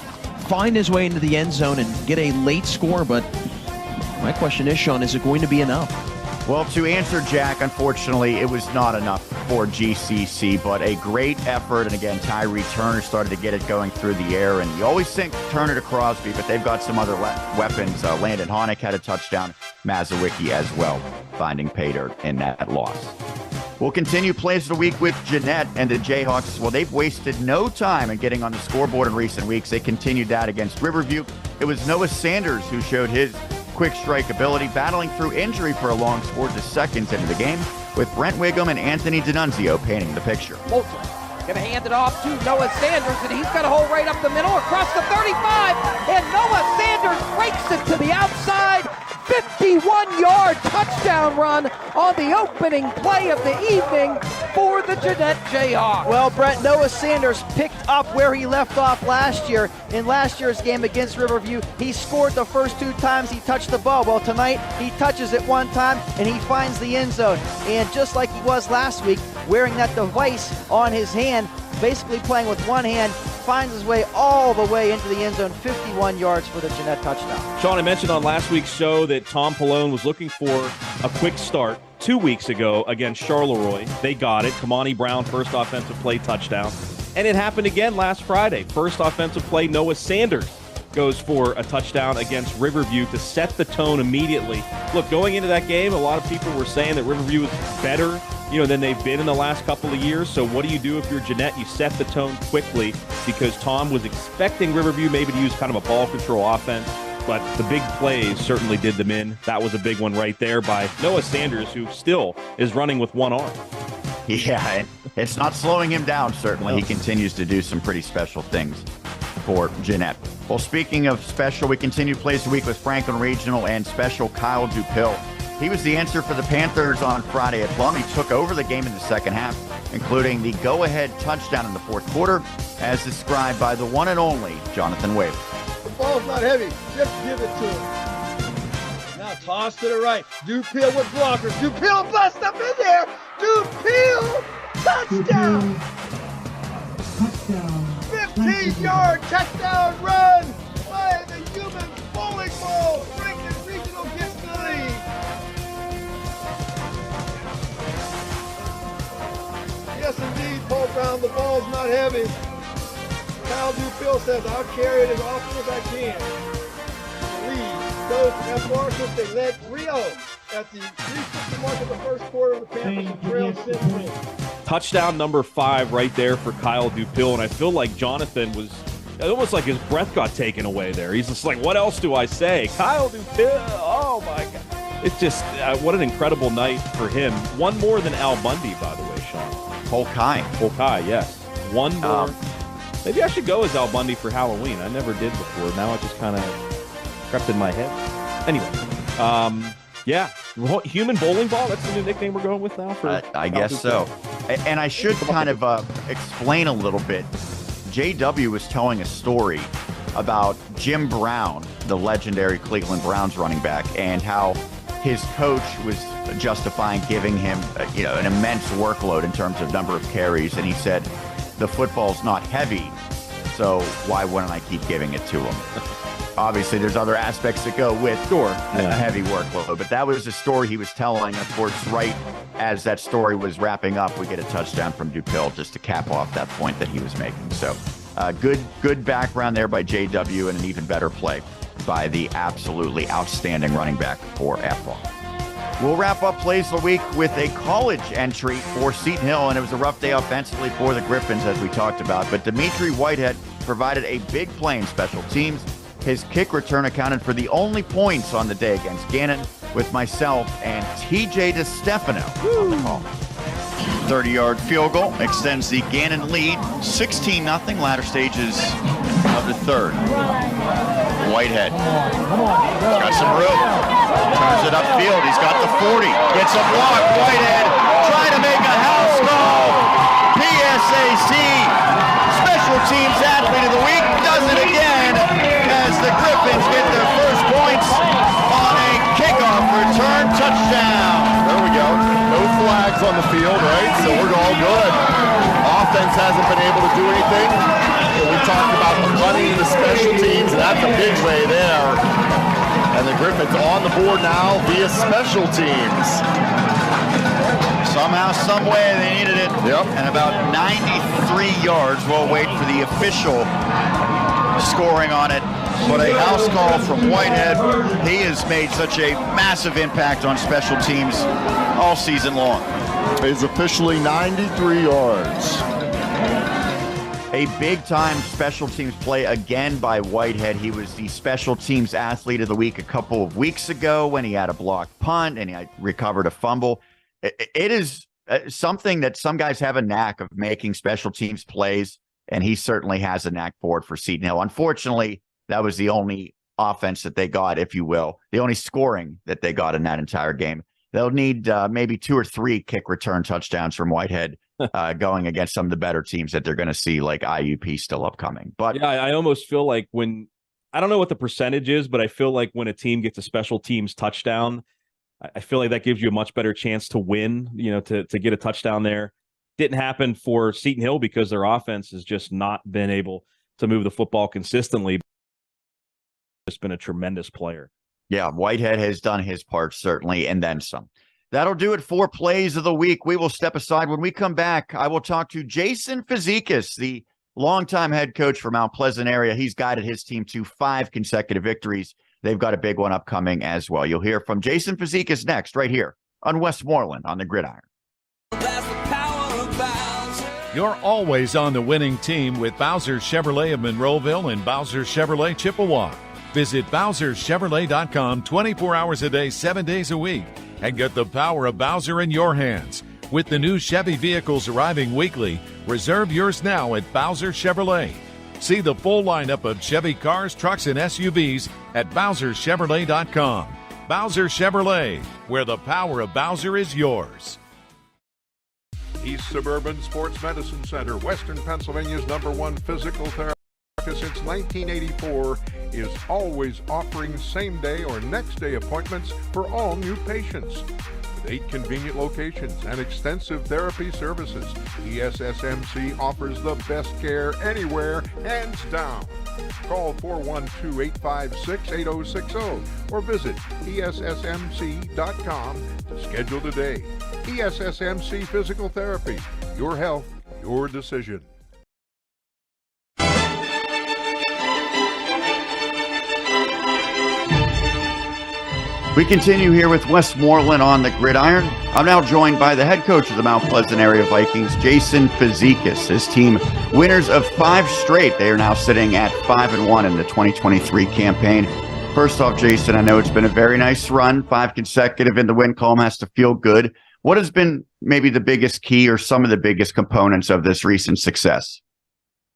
S12: find his way into the end zone and get a late score. But my question is, Sean, is it going to be enough?
S4: Well, to answer Jack, unfortunately, it was not enough for GCC, but a great effort. And again, Tyree Turner started to get it going through the air. And you always think Turner to Crosby, but they've got some other weapons. Landon Honick had a touchdown, Mazowiecki as well, finding pay dirt in that loss. We'll continue plays of the week with Jeanette and the Jayhawks. Well, they've wasted no time in getting on the scoreboard in recent weeks. They continued that against Riverview. It was Noah Sanders who showed his quick strike ability, battling through injury for a long score just seconds into the game, with Brent Wiggum and Anthony D'Annunzio painting the picture.
S13: Moulton gonna hand it off to Noah Sanders, and he's got a hole right up the middle across the 35, and Noah Sanders breaks it to the outside. 51-yard touchdown run on the opening play of the evening for the Jeanette Jayhawks.
S14: Well, Brett, Noah Sanders picked up where he left off last year. In last year's game against Riverview, he scored the first 2 times he touched the ball. Well, tonight he touches it 1 time and he finds the end zone. And just like he was last week, wearing that device on his hand, basically playing with 1 hand, finds his way all the way into the end zone, 51 yards for the Jeanette touchdown.
S1: Sean, I mentioned on last week's show that Tom Pallone was looking for a quick start 2 weeks ago against Charleroi. They got it. Kamani Brown, first offensive play touchdown. And it happened again last Friday. First offensive play, Noah Sanders goes for a touchdown against Riverview to set the tone immediately. Look, going into that game, a lot of people were saying that Riverview was better, than they've been in the last couple of years. So what do you do if you're Jeanette? You set the tone quickly, because Tom was expecting Riverview maybe to use kind of a ball control offense, but the big plays certainly did them in. That was a big one right there by Noah Sanders, who still is running with 1 arm.
S4: Yeah, it's not slowing him down, certainly. He continues to do some pretty special things for Jeanette. Well, speaking of special, we continue plays the week with Franklin Regional and special Kyle Dupill. He was the answer for the Panthers on Friday at Plum. He took over the game in the second half, including the go-ahead touchdown in the fourth quarter, as described by the one and only Jonathan Wade.
S15: The ball's not heavy. Just give it to him. Now toss to the right. Dupill with blockers. Dupill bust up in there. Dupill, touchdown. 15-yard touchdown run by the human bowling ball. Franklin Regional gets the lead. Yes, indeed, Paul Brown, the ball's not heavy. Kyle Dupill says, I'll carry it as often as I can. The lead goes to F. Marcus. They led 3-0 at the 3:50 mark of the first quarter. The Panthers have trailed since then.
S1: Touchdown number 5 right there for Kyle Dupill, and I feel like Jonathan was almost like his breath got taken away there. He's just like, what else do I say? Kyle Dupill, oh my God. It's just, what an incredible night for him. One more than Al Bundy, by the way, Sean.
S4: Polkai,
S1: yes. One more. Maybe I should go as Al Bundy for Halloween. I never did before. Now it just kind of crept in my head. Anyway, yeah. Human bowling ball, that's the new nickname we're going with now? For
S4: I guess so. And I should kind of explain a little bit. JW was telling a story about Jim Brown, the legendary Cleveland Browns running back, and how his coach was justifying giving him an immense workload in terms of number of carries. And he said, the football's not heavy, so why wouldn't I keep giving it to him? Obviously, there's other aspects that go with a heavy workload, but that was the story he was telling. And of course, right as that story was wrapping up, we get a touchdown from Dupill just to cap off that point that he was making. So good background there by JW, and an even better play by the absolutely outstanding running back for FR. We'll wrap up Plays of the Week with a college entry for Seton Hill, and it was a rough day offensively for the Griffins, as we talked about. But Dimitri Whitehead provided a big play in special teams. His kick return accounted for the only points on the day against Gannon, with myself and TJ DeStefano on the call. 30-yard field goal extends the Gannon lead, 16-0, latter stages of the third. Whitehead got some room, turns it upfield, he's got the 40, gets a block. Whitehead trying to make a house call. PSAC Special Teams Athlete of the Week does it again as the Griffins get their first points on a kickoff return touchdown.
S16: There we go. No flags on the field, right? So we're all good. Offense hasn't been able to do anything. And we talked about the running and the special teams, and that's a big way there. And the Griffins on the board now via special teams.
S4: Somehow, some way, they needed it.
S16: Yep.
S4: And about 93 yards. We'll wait for the official scoring on it. But a house call from Whitehead. He has made such a massive impact on special teams all season long.
S16: It's officially 93 yards.
S4: A big-time special teams play again by Whitehead. He was the special teams athlete of the week a couple of weeks ago when he had a blocked punt and he recovered a fumble. It is something that some guys have a knack of making special teams plays, and he certainly has a knack for it for Seton Hill. Unfortunately, that was the only offense that they got, if you will, the only scoring that they got in that entire game. They'll need maybe 2 or 3 kick return touchdowns from Whitehead going against some of the better teams that they're going to see, like IUP still upcoming. But
S1: yeah, I almost feel like when, I don't know what the percentage is, but I feel like when a team gets a special teams touchdown, I feel like that gives you a much better chance to win, to get a touchdown there. Didn't happen for Seton Hill because their offense has just not been able to move the football consistently. Just been a tremendous player.
S4: Yeah, Whitehead has done his part, certainly, and then some. That'll do it for Plays of the Week. We will step aside. When we come back, I will talk to Jason Fazekas, the longtime head coach for Mount Pleasant area. He's guided his team to 5 consecutive victories. They've got a big one upcoming as well. You'll hear from Jason Fazekas next, right here on Westmoreland on the Gridiron.
S17: You're always on the winning team with Bowser Chevrolet of Monroeville and Bowser Chevrolet Chippewa. Visit BowserChevrolet.com 24 hours a day, 7 days a week, and get the power of Bowser in your hands. With the new Chevy vehicles arriving weekly, reserve yours now at Bowser Chevrolet. See the full lineup of Chevy cars, trucks, and SUVs at BowserChevrolet.com. Bowser Chevrolet, where the power of Bowser is yours.
S18: East Suburban Sports Medicine Center, Western Pennsylvania's #1 physical therapy since 1984, is always offering same-day or next-day appointments for all new patients. With 8 convenient locations and extensive therapy services, ESSMC offers the best care anywhere, hands down. Call 412-856-8060 or visit ESSMC.com to schedule today. ESSMC Physical Therapy. Your health, your decision.
S4: We continue here with Westmoreland on the Gridiron. I'm now joined by the head coach of the Mount Pleasant area Vikings, Jason Fazekas. His team, winners of 5 straight. They are now sitting at 5-1 in the 2023 campaign. First off, Jason, I know it's been a very nice run. 5 consecutive in the win column has to feel good. What has been maybe the biggest key or some of the biggest components of this recent success?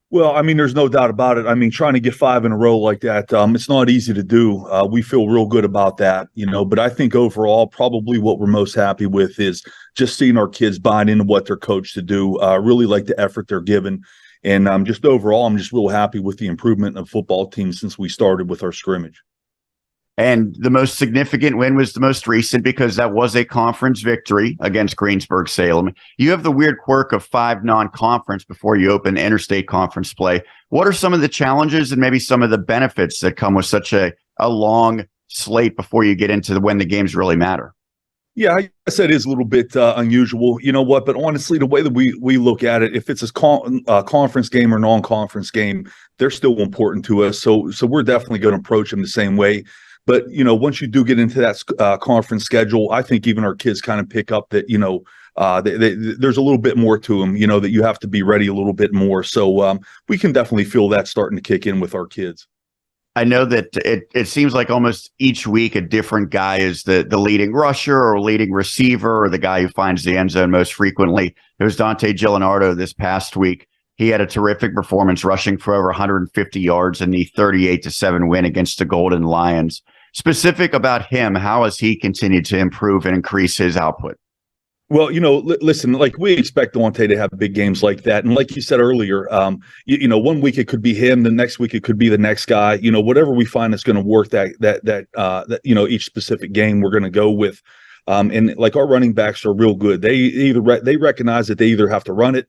S19: Well, I mean, there's no doubt about it. I mean, trying to get 5 in a row like that, it's not easy to do. We feel real good about that, but I think overall, probably what we're most happy with is just seeing our kids buying into what they're coached to do. Really like the effort they're given. And just overall, I'm just real happy with the improvement of football team since we started with our scrimmage.
S4: And the most significant win was the most recent because that was a conference victory against Greensburg-Salem. You have the weird quirk of 5 non-conference before you open interstate conference play. What are some of the challenges and maybe some of the benefits that come with such a long slate before you get into when the games really matter?
S19: Yeah, I guess that is a little bit unusual. You know what? But honestly, the way that we look at it, if it's a conference game or non-conference game, they're still important to us. So we're definitely going to approach them the same way. But, once you do get into that conference schedule, I think even our kids kind of pick up that, there's a little bit more to them, that you have to be ready a little bit more. So we can definitely feel that starting to kick in with our kids.
S4: I know that it seems like almost each week a different guy is the leading rusher or leading receiver or the guy who finds the end zone most frequently. It was Dante Gilinardo this past week. He had a terrific performance rushing for over 150 yards in the 38-7 win against the Golden Lions. Specific about him, how has he continued to improve and increase his output?
S19: Well, listen, like we expect Dante to have big games like that. And like you said earlier, 1 week it could be him, the next week it could be the next guy, whatever we find is going to work that each specific game we're going to go with. And like our running backs are real good. They recognize that they either have to run it,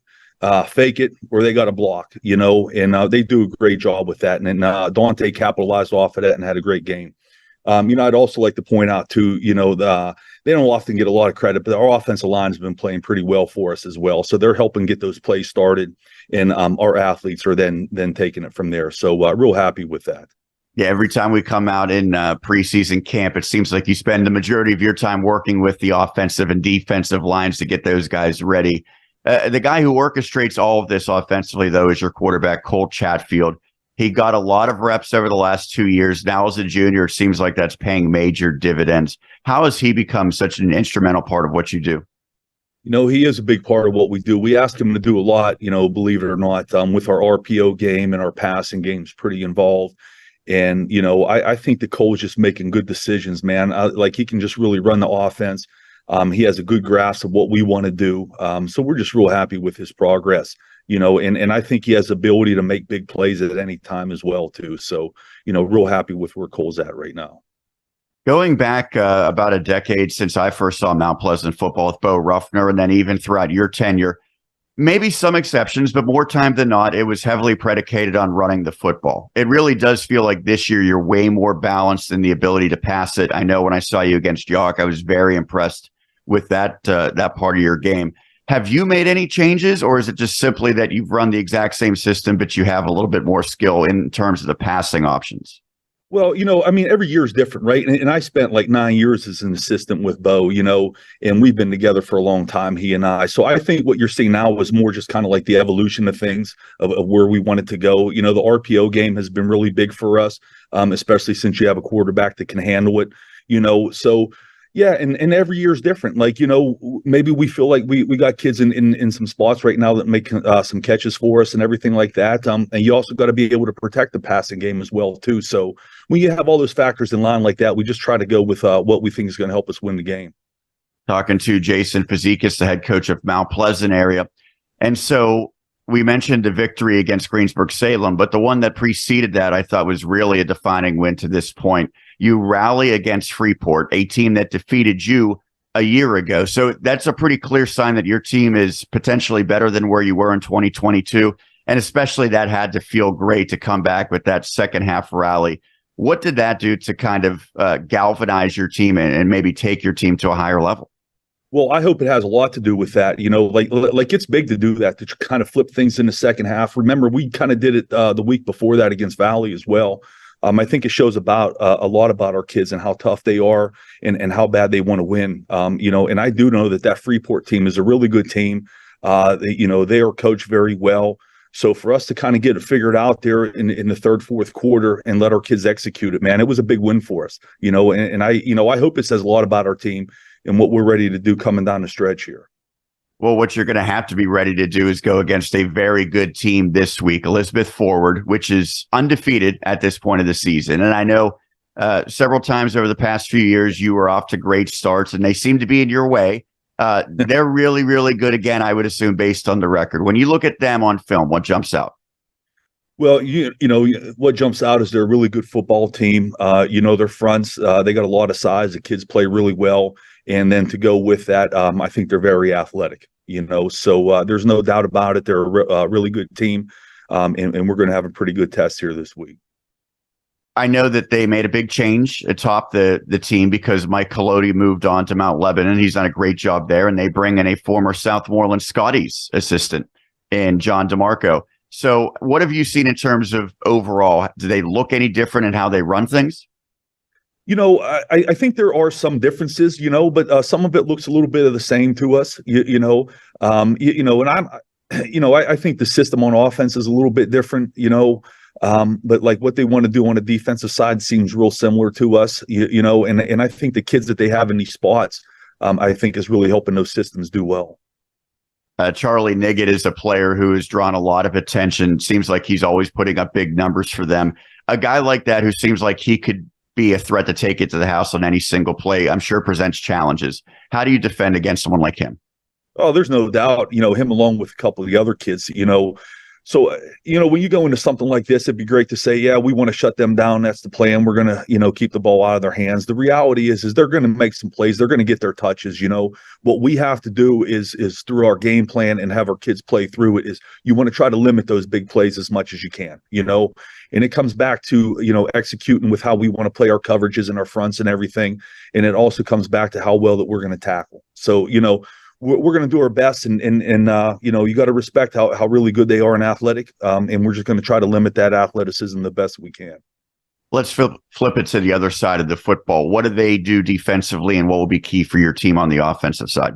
S19: fake it, or they got to block, and they do a great job with that. And then Dante capitalized off of that and had a great game. I'd also like to point out too, they don't often get a lot of credit, but our offensive line has been playing pretty well for us as well. So they're helping get those plays started, and our athletes are then taking it from there. So real happy with that.
S4: Yeah, every time we come out in preseason camp, it seems like you spend the majority of your time working with the offensive and defensive lines to get those guys ready. The guy who orchestrates all of this offensively, though, is your quarterback, Colt Chatfield. He got a lot of reps over the last 2 years. Now as a junior, it seems like that's paying major dividends. How has he become such an instrumental part of what you do?
S19: He is a big part of what we do. We ask him to do a lot, believe it or not, with our RPO game and our passing game's pretty involved. And, I think that Cole's just making good decisions, man. Like he can just really run the offense. He has a good grasp of what we want to do. So we're just real happy with his progress. And I think he has the ability to make big plays at any time as well, too. So, real happy with where Cole's at right now.
S4: Going back about a decade since I first saw Mount Pleasant football with Bo Ruffner, and then even throughout your tenure, maybe some exceptions, but more time than not, it was heavily predicated on running the football. It really does feel like this year you're way more balanced in the ability to pass it. I know when I saw you against York, I was very impressed with that part of your game. Have you made any changes, or is it just simply that you've run the exact same system, but you have a little bit more skill in terms of the passing options?
S19: Well, every year is different, right? And I spent like 9 years as an assistant with Bo, and we've been together for a long time, he and I. So I think what you're seeing now was more just kind of like the evolution of things, of where we wanted to go. The RPO game has been really big for us, especially since you have a quarterback that can handle it, so yeah, and every year is different. Like, maybe we feel like we got kids in some spots right now that make some catches for us and everything like that. And you also got to be able to protect the passing game as well, too. So when you have all those factors in line like that, we just try to go with what we think is going to help us win the game.
S4: Talking to Jason Fazekas, the head coach of Mount Pleasant area. And so we mentioned the victory against Greensburg-Salem, but the one that preceded that I thought was really a defining win to this point. You rally against Freeport, a team that defeated you a year ago. So that's a pretty clear sign that your team is potentially better than where you were in 2022. And especially that had to feel great to come back with that second half rally. What did that do to kind of galvanize your team and maybe take your team to a higher level?
S19: Well, I hope it has a lot to do with that. Like it's big to do that, to kind of flip things in the second half. Remember, we kind of did it the week before that against Valley as well. I think it shows about a lot about our kids and how tough they are and how bad they want to win. And I do know that Freeport team is a really good team. They are coached very well. So for us to kind of get it figured out there in the third, fourth quarter and let our kids execute it, man, it was a big win for us. And I hope it says a lot about our team and what we're ready to do coming down the stretch here.
S4: Well, what you're going to have to be ready to do is go against a very good team this week, Elizabeth Forward, which is undefeated at this point of the season. And I know several times over the past few years, you were off to great starts, and they seem to be in your way. They're really, really good again, I would assume, based on the record. When you look at them on film, what jumps out?
S19: Well, what jumps out is they're a really good football team. Their fronts, they got a lot of size. The kids play really well. And then to go with that, I think they're very athletic, so there's no doubt about it. They're a really good team, and we're going to have a pretty good test here this week.
S4: I know that they made a big change atop the team because Mike Colodi moved on to Mount Lebanon. He's done a great job there, and they bring in a former Southmoreland Scotties assistant in John DeMarco. So what have you seen in terms of overall? Do they look any different in how they run things?
S19: I think there are some differences, but some of it looks a little bit of the same to us, and I think the system on offense is a little bit different, but like what they want to do on the defensive side seems real similar to us, and I think the kids that they have in these spots, I think is really helping those systems do well.
S4: Charlie Niggett is a player who has drawn a lot of attention. Seems like he's always putting up big numbers for them. A guy like that who seems like he could be a threat to take it to the house on any single play, I'm sure presents challenges. How do you defend against someone like him?
S19: Oh, there's no doubt, him along with a couple of the other kids, So, when you go into something like this, it'd be great to say, yeah, we want to shut them down. That's the plan. We're going to, keep the ball out of their hands. The reality is they're going to make some plays. They're going to get their touches. What we have to do is through our game plan and have our kids play through it is you want to try to limit those big plays as much as you can, and it comes back to, executing with how we want to play our coverages and our fronts and everything. And it also comes back to how well that we're going to tackle. So, we're going to do our best, and you got to respect how really good they are in athletic, and we're just going to try to limit that athleticism the best we can.
S4: Let's flip it to the other side of the football. What do they do defensively, and what will be key for your team on the offensive side?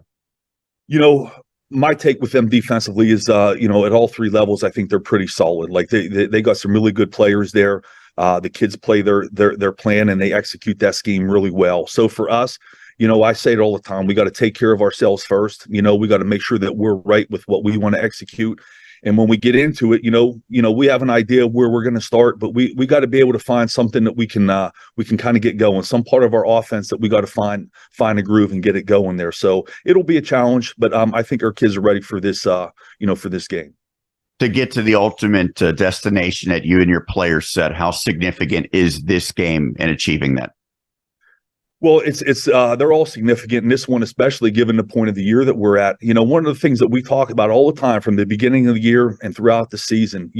S19: My take with them defensively is, at all three levels, I think they're pretty solid. Like they got some really good players there. The kids play their plan, and they execute that scheme really well. So for us, I say it all the time. We got to take care of ourselves first. We got to make sure that we're right with what we want to execute. And when we get into it, we have an idea of where we're going to start, but we got to be able to find something that we can kind of get going. Some part of our offense that we got to find a groove and get it going there. So it'll be a challenge, but I think our kids are ready for this, for this game.
S4: To get to the ultimate destination that you and your players set, how significant is this game in achieving that?
S19: Well, it's they're all significant, and this one especially, given the point of the year that we're at. One of the things that we talk about all the time from the beginning of the year and throughout the season,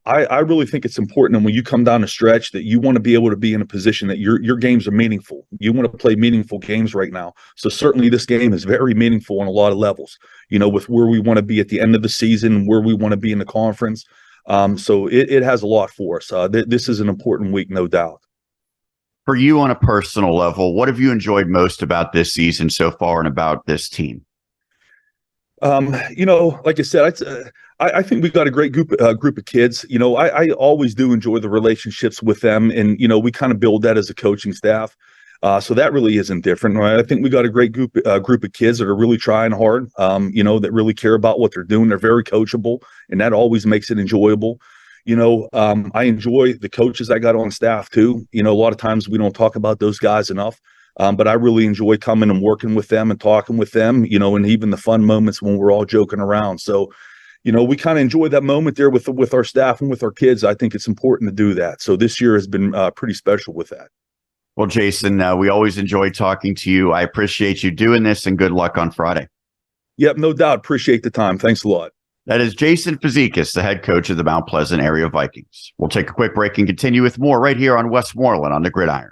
S19: I really think it's important, and when you come down the stretch, that you want to be able to be in a position that your games are meaningful. You want to play meaningful games right now. So certainly this game is very meaningful on a lot of levels, with where we want to be at the end of the season, where we want to be in the conference. So it has a lot for us. This is an important week, no doubt.
S4: For you on a personal level, what have you enjoyed most about this season so far and about this team?
S19: Like I said, I think we've got a great group of kids. I always do enjoy the relationships with them, and we kind of build that as a coaching staff. So that really isn't different, right? I think we got a great group of kids that are really trying hard. That really care about what they're doing. They're very coachable, and that always makes it enjoyable. I enjoy the coaches I got on staff too. A lot of times we don't talk about those guys enough, but I really enjoy coming and working with them and talking with them, and even the fun moments when we're all joking around. So, we kind of enjoy that moment there with our staff and with our kids. I think it's important to do that. So this year has been pretty special with that.
S4: Well, Jason, we always enjoy talking to you. I appreciate you doing this, and good luck on Friday.
S19: Yep, no doubt. Appreciate the time. Thanks a lot.
S4: That is Jason Fazekas, the head coach of the Mount Pleasant area Vikings. We'll take a quick break and continue with more right here on Westmoreland on the Gridiron.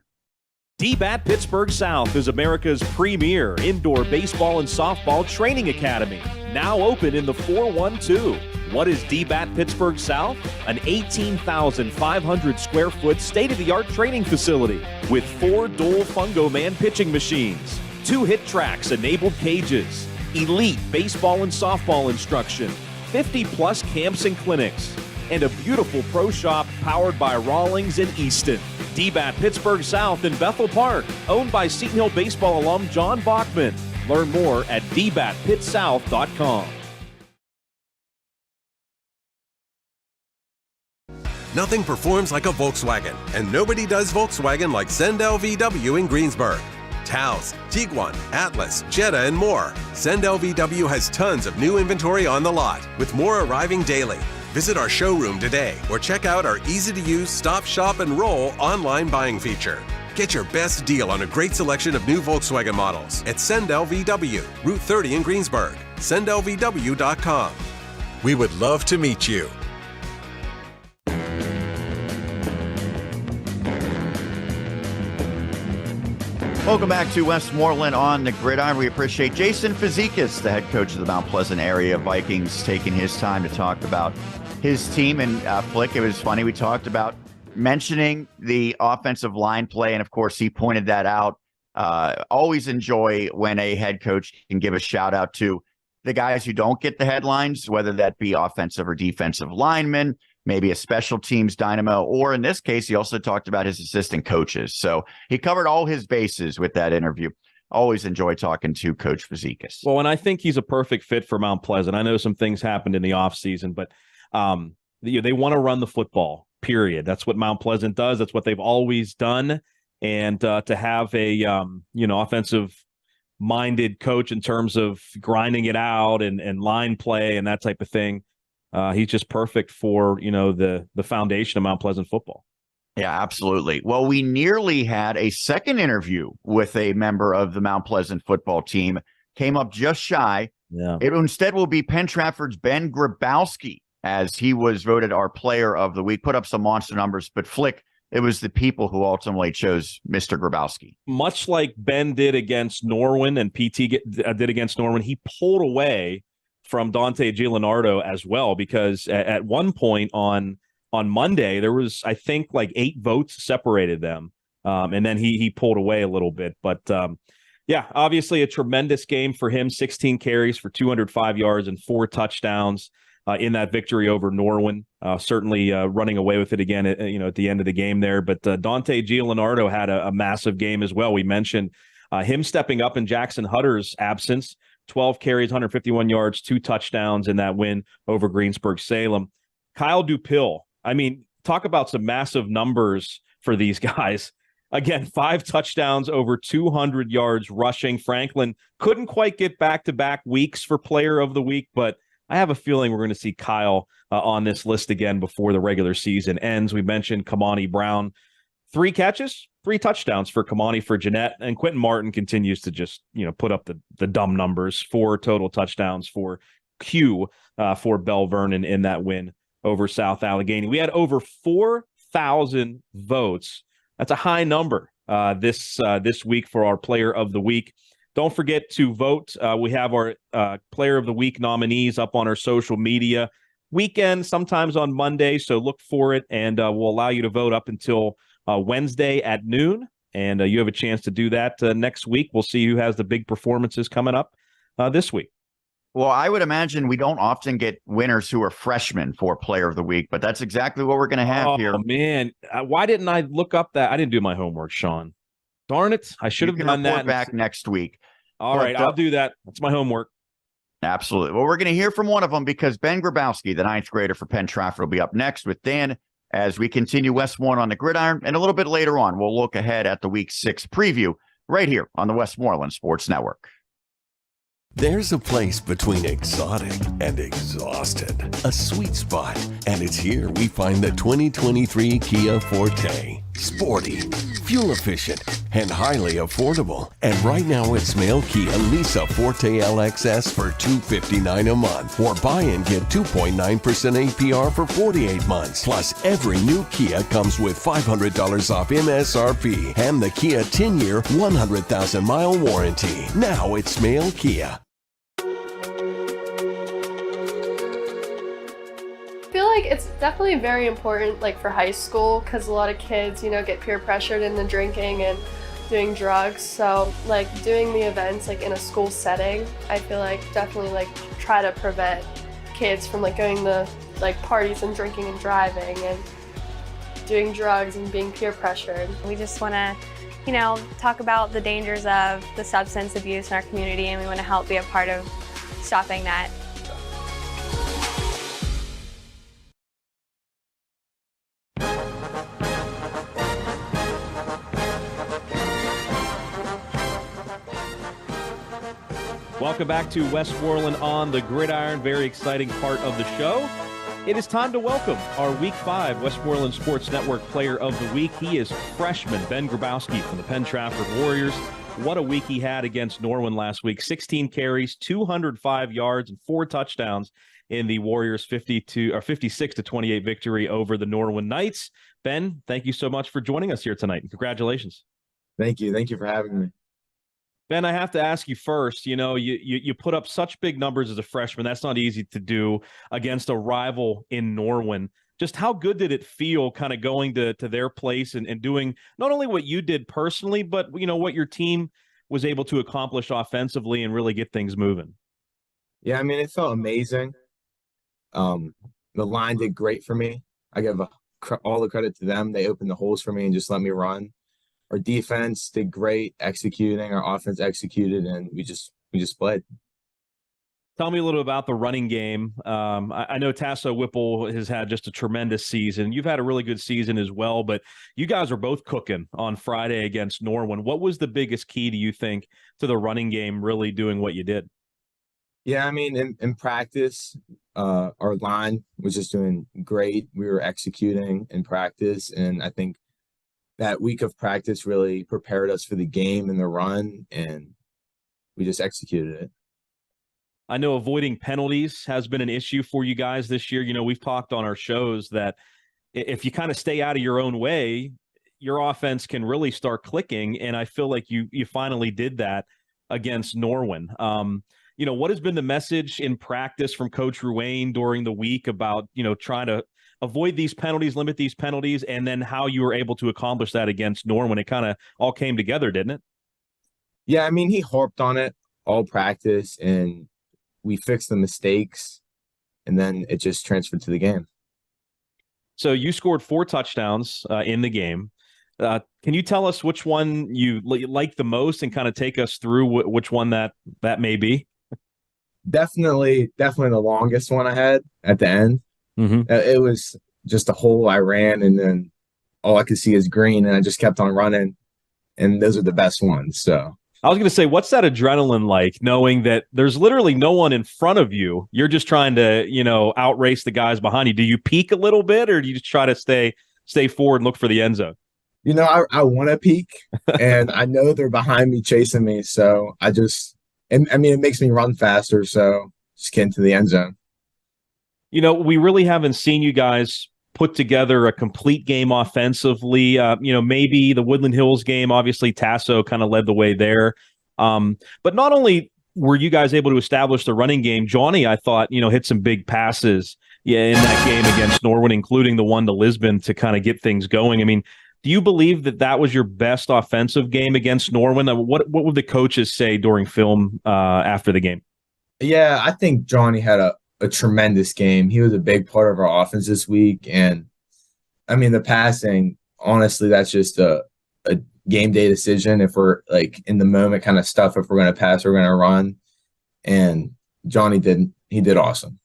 S20: DBAT Pittsburgh South is America's premier indoor baseball and softball training academy, now open in the 412. What is DBAT Pittsburgh South? An 18,500 square foot state-of-the-art training facility with 4 dual fungo man pitching machines, 2 hit tracks, enabled cages, elite baseball and softball instruction, 50-plus camps and clinics, and a beautiful pro shop powered by Rawlings and Easton. DBAT Pittsburgh South in Bethel Park, owned by Seton Hill baseball alum John Bachman. Learn more at dbatpitsouth.com.
S21: Nothing performs like a Volkswagen, and nobody does Volkswagen like Sendell VW in Greensburg. Taos, Tiguan, Atlas, Jetta, and more. Sendell VW has tons of new inventory on the lot, with more arriving daily. Visit our showroom today or check out our easy-to-use Stop, Shop, and Roll online buying feature. Get your best deal on a great selection of new Volkswagen models at Sendell VW, Route 30 in Greensburg. SendellVW.com. We would love to meet you.
S4: Welcome back to Westmoreland on the Gridiron. We appreciate Jason Fazekas, the head coach of the Mount Pleasant area Vikings, taking his time to talk about his team. And Flick, it was funny. We talked about mentioning the offensive line play, and of course he pointed that out. Always enjoy when a head coach can give a shout out to the guys who don't get the headlines, whether that be offensive or defensive linemen, maybe a special teams dynamo, or in this case, he also talked about his assistant coaches. So he covered all his bases with that interview. Always enjoy talking to Coach Fazekas.
S1: Well, and I think he's a perfect fit for Mount Pleasant. I know some things happened in the offseason, but they want to run the football, period. That's what Mount Pleasant does. That's what they've always done. And to have a offensive-minded coach in terms of grinding it out and line play and that type of thing, he's just perfect for, the foundation of Mount Pleasant football.
S4: Yeah, absolutely. Well, we nearly had a second interview with a member of the Mount Pleasant football team. Came up just shy.
S1: Yeah.
S4: It instead will be Penn-Trafford's Ben Grabowski, as he was voted our player of the week. Put up some monster numbers, but Flick, it was the people who ultimately chose Mr. Grabowski.
S1: Much like Ben did against Norwin and PT did against Norwin, he pulled away from Dante Giulianardo as well, because at one point on Monday, there was, I think, like 8 votes separated them. And then he pulled away a little bit. But obviously a tremendous game for him. 16 carries for 205 yards and 4 touchdowns in that victory over Norwin. Certainly running away with it again at the end of the game there. But Dante Giulianardo had a massive game as well. We mentioned him stepping up in Jackson Hutter's absence. 12 carries, 151 yards, 2 touchdowns in that win over Greensburg-Salem. Kyle Dupill, I mean, talk about some massive numbers for these guys. Again, 5 touchdowns, over 200 yards rushing. Franklin couldn't quite get back-to-back weeks for player of the week, but I have a feeling we're going to see Kyle on this list again before the regular season ends. We mentioned Kamani Brown, 3 catches, 3 touchdowns for Kamani for Jeanette, and Quentin Martin continues to just, put up the dumb numbers. 4 total touchdowns for Q for Bell Vernon in that win over South Allegheny. We had over 4,000 votes. That's a high number this week for our player of the week. Don't forget to vote. We have our player of the week nominees up on our social media weekend, sometimes on Monday. So look for it, and we'll allow you to vote up until Wednesday at noon. And you have a chance to do that next week. We'll see who has the big performances coming up this week.
S4: Well, I would imagine we don't often get winners who are freshmen for player of the week, but that's exactly what we're going to have here.
S1: Oh, man. Why didn't I look up that? I didn't do my homework, Sean. Darn it. I should have done that.
S4: Back next week.
S1: All right, I'll do that. That's my homework.
S4: Absolutely. Well, we're going to hear from one of them because Ben Grabowski, the 9th grader for Penn-Trafford, will be up next with Dan as we continue Westmoreland on the Gridiron. And a little bit later on, we'll look ahead at the Week 6 preview right here on the Westmoreland Sports Network.
S21: There's a place between exotic and exhausted, a sweet spot, and it's here we find the 2023 Kia Forte. Sporty, fuel efficient, and highly affordable. And right now at Smale Kia, lease a Forte LXS for $259 a month, or buy and get 2.9% APR for 48 months. Plus, every new Kia comes with $500 off MSRP and the Kia 10-year, 100,000-mile warranty. Now at Smale Kia.
S3: I feel like it's definitely very important, like for high school, because a lot of kids, get peer pressured into drinking and doing drugs. So like doing the events like in a school setting, I feel like definitely like try to prevent kids from like going to like parties and drinking and driving and doing drugs and being peer pressured.
S22: We just want to, talk about the dangers of the substance abuse in our community, and we want to help be a part of stopping that.
S1: Welcome back to Westmoreland on the Gridiron. Very exciting part of the show. It is time to welcome our Week 5 Westmoreland Sports Network Player of the Week. He is freshman Ben Grabowski from the Penn-Trafford Warriors. What a week he had against Norwin last week. 16 carries, 205 yards, and 4 touchdowns in the Warriors' 56-28 victory over the Norwin Knights. Ben, thank you so much for joining us here tonight, and congratulations.
S23: Thank you. Thank you for having me.
S1: Ben, I have to ask you first, you put up such big numbers as a freshman. That's not easy to do against a rival in Norwin. Just how good did it feel kind of going to their place and doing not only what you did personally, but, what your team was able to accomplish offensively and really get things moving?
S23: Yeah, I mean, it felt amazing. The line did great for me. I give all the credit to them. They opened the holes for me and just let me run. Our defense did great executing. Our offense executed, and we just played.
S1: Tell me a little about the running game. I know Tasso Whipple has had just a tremendous season. You've had a really good season as well, but you guys are both cooking on Friday against Norwin. What was the biggest key, do you think, to the running game really doing what you did?
S23: Yeah, I mean, in practice, our line was just doing great. We were executing in practice, and I think that week of practice really prepared us for the game and the run, and we just executed it.
S1: I know avoiding penalties has been an issue for you guys this year. We've talked on our shows that if you kind of stay out of your own way, your offense can really start clicking. And I feel like you finally did that against Norwin. What has been the message in practice from Coach Ruane during the week about, trying to avoid these penalties, limit these penalties, and then how you were able to accomplish that against Norwin? It kind of all came together, didn't it?
S23: Yeah, I mean, he harped on it all practice, and we fixed the mistakes, and then it just transferred to the game.
S1: So you scored 4 touchdowns in the game. Can you tell us which one you like the most and kind of take us through which one that may be?
S23: Definitely the longest one I had at the end. Mm-hmm. It was just a hole I ran, and then all I could see is green, and I just kept on running, and those are the best ones. So
S1: I was going to say, what's that adrenaline like, knowing that there's literally no one in front of you? You're just trying to, outrace the guys behind you. Do you peek a little bit, or do you just try to stay forward and look for the end zone?
S23: I want to peek, and I know they're behind me chasing me. So it makes me run faster. So just get into the end zone.
S1: We really haven't seen you guys put together a complete game offensively. Maybe the Woodland Hills game, obviously Tasso kind of led the way there. But not only were you guys able to establish the running game, Johnny, I thought, hit some big passes in that game against Norwin, including the one to Lisbon to kind of get things going. I mean, do you believe that was your best offensive game against Norwin? What would the coaches say during film after the game?
S23: Yeah, I think Johnny had a tremendous game. He was a big part of our offense this week. And I mean, the passing, honestly, that's just a game day decision. If we're like in the moment kind of stuff, if we're going to pass, we're going to run. And Johnny did awesome.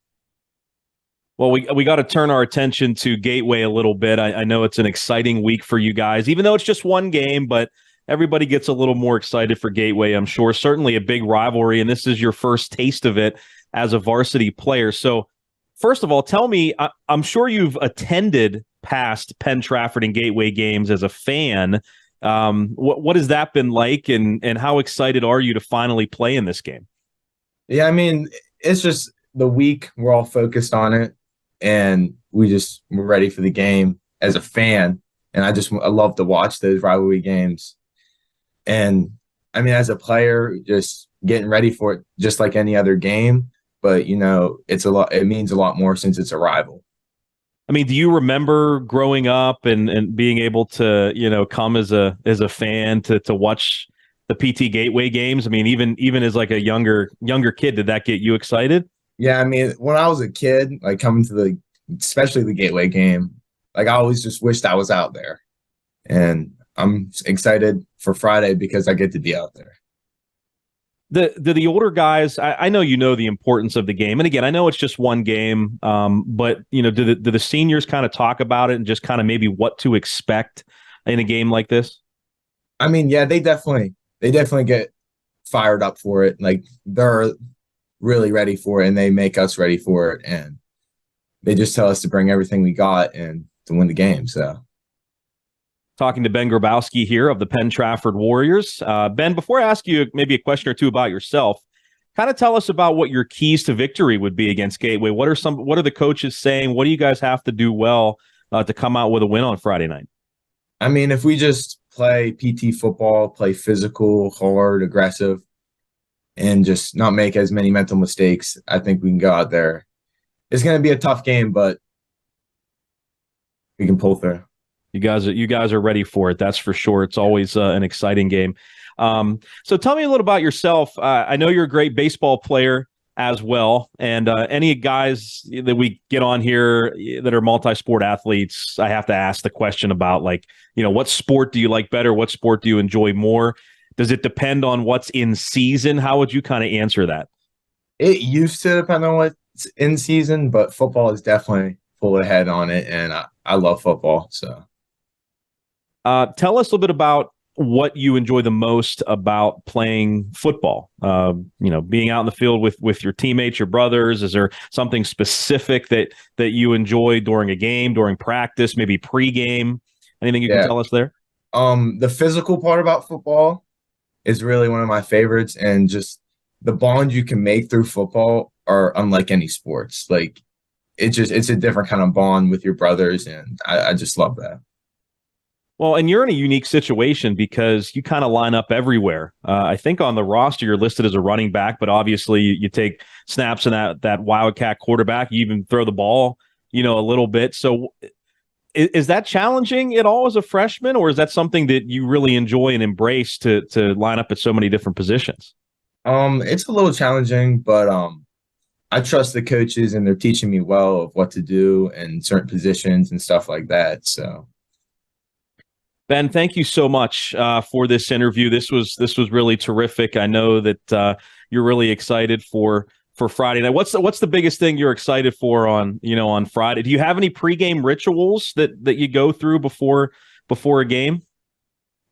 S1: Well, we got to turn our attention to Gateway a little bit. I know it's an exciting week for you guys, even though it's just one game, but everybody gets a little more excited for Gateway, I'm sure. Certainly a big rivalry, and this is your first taste of it as a varsity player. So first of all, tell me, I'm sure you've attended past Penn-Trafford and Gateway games as a fan. What has that been like, and how excited are you to finally play in this game?
S23: Yeah, I mean, it's just the week. We're all focused on it, and we're ready for the game as a fan. And I love to watch those rivalry games. And I mean, as a player, just getting ready for it, just like any other game. But, it means a lot more since it's a rival.
S1: I mean, do you remember growing up and being able to, come as a fan to watch the PT Gateway games? I mean, even as like a younger kid, did that get you excited?
S23: Yeah, I mean, when I was a kid, like coming to especially the Gateway game, like I always just wished I was out there. And I'm excited for Friday because I get to be out there.
S1: The older guys, I know the importance of the game, and again, I know it's just one game, but do the seniors kind of talk about it and just kind of maybe what to expect in a game like this?
S23: I mean, yeah, they definitely get fired up for it. Like they're really ready for it, and they make us ready for it, and they just tell us to bring everything we got and to win the game. So.
S1: Talking to Ben Grabowski here of the Penn-Trafford Warriors. Ben, before I ask you maybe a question or two about yourself, kind of tell us about what your keys to victory would be against Gateway. What are the coaches saying? What do you guys have to do well to come out with a win on Friday night?
S23: I mean, if we just play PT football, play physical, hard, aggressive, and just not make as many mental mistakes, I think we can go out there. It's going to be a tough game, but we can pull through.
S1: You guys are ready for it. That's for sure. It's always an exciting game. So tell me a little about yourself. I know you're a great baseball player as well. And any guys that we get on here that are multi-sport athletes, I have to ask the question about, like, what sport do you like better? What sport do you enjoy more? Does it depend on what's in season? How would you kind of answer that?
S23: It used to depend on what's in season, but football is definitely full ahead on it, and I love football. So,
S1: tell us a little bit about what you enjoy the most about playing football. Being out in the field with your teammates, your brothers. Is there something specific that you enjoy during a game, during practice, maybe pregame? Anything you can tell us there?
S23: The physical part about football is really one of my favorites, and just the bond you can make through football are unlike any sports. Like, it's a different kind of bond with your brothers, and I just love that.
S1: Well, and you're in a unique situation because you kind of line up everywhere. I think on the roster you're listed as a running back, but obviously you take snaps in that Wildcat quarterback. You even throw the ball, a little bit. So is that challenging at all as a freshman, or is that something that you really enjoy and embrace to line up at so many different positions?
S23: It's a little challenging, but I trust the coaches, and they're teaching me well of what to do in certain positions and stuff like that. So,
S1: Ben, thank you so much for this interview. This was really terrific. I know that you're really excited for Friday night. What's the biggest thing you're excited for on Friday? Do you have any pregame rituals that you go through before a game?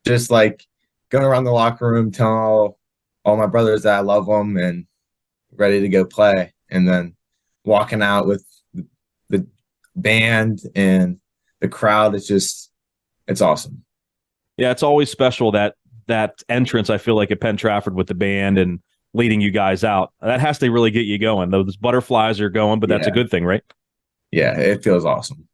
S23: Just like going around the locker room, telling all my brothers that I love them and ready to go play, and then walking out with the band and the crowd. It's awesome.
S1: Yeah, it's always special that entrance, I feel like, at Penn-Trafford with the band and leading you guys out. That has to really get you going. Those butterflies are going, but that's a good thing, right?
S23: Yeah, it feels awesome.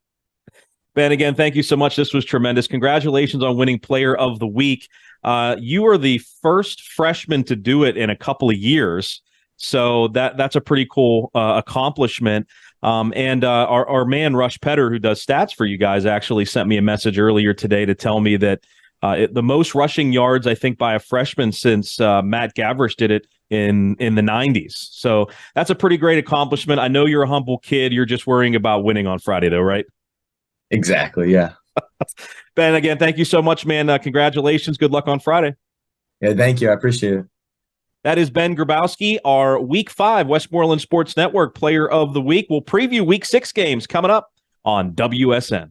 S1: Ben, again, thank you so much. This was tremendous. Congratulations on winning Player of the Week. You are the first freshman to do it in a couple of years, so that's a pretty cool accomplishment. And our man Rush Petter, who does stats for you guys, actually sent me a message earlier today to tell me that the most rushing yards, I think, by a freshman since Matt Gavrish did it in the 90s. So that's a pretty great accomplishment. I know you're a humble kid. You're just worrying about winning on Friday, though, right?
S23: Exactly, yeah.
S1: Ben, again, thank you so much, man. Congratulations. Good luck on Friday.
S23: Yeah, thank you. I appreciate it.
S1: That is Ben Grabowski, our Week 5 Westmoreland Sports Network Player of the Week. We'll preview Week 6 games coming up on WSN.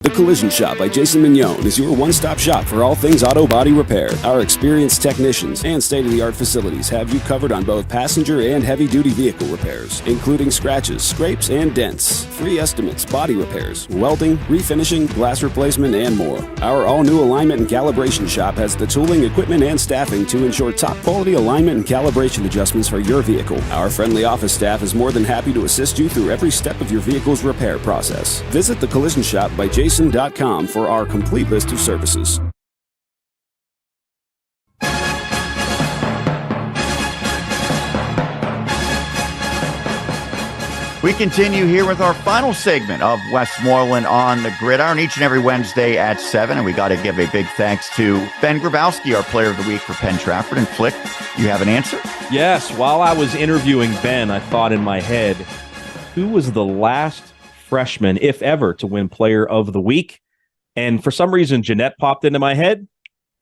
S5: The Collision Shop by Jason Mignone is your one-stop shop for all things auto body repair. Our experienced technicians and state-of-the-art facilities have you covered on both passenger and heavy-duty vehicle repairs, including scratches, scrapes, and dents, free estimates, body repairs, welding, refinishing, glass replacement, and more. Our all-new alignment and calibration shop has the tooling, equipment, and staffing to ensure top-quality alignment and calibration adjustments for your vehicle. Our friendly office staff is more than happy to assist you through every step of your vehicle's repair process. Visit the Collision Shop by Jason.com for our complete list of services.
S4: We continue here with our final segment of Westmoreland on the Gridiron each and every Wednesday at 7. And we got to give a big thanks to Ben Grabowski, our Player of the Week for Penn-Trafford. And Flick, you have an answer?
S1: Yes. While I was interviewing Ben, I thought in my head, who was the last freshman, if ever, to win Player of the Week? And for some reason, Jeanette popped into my head.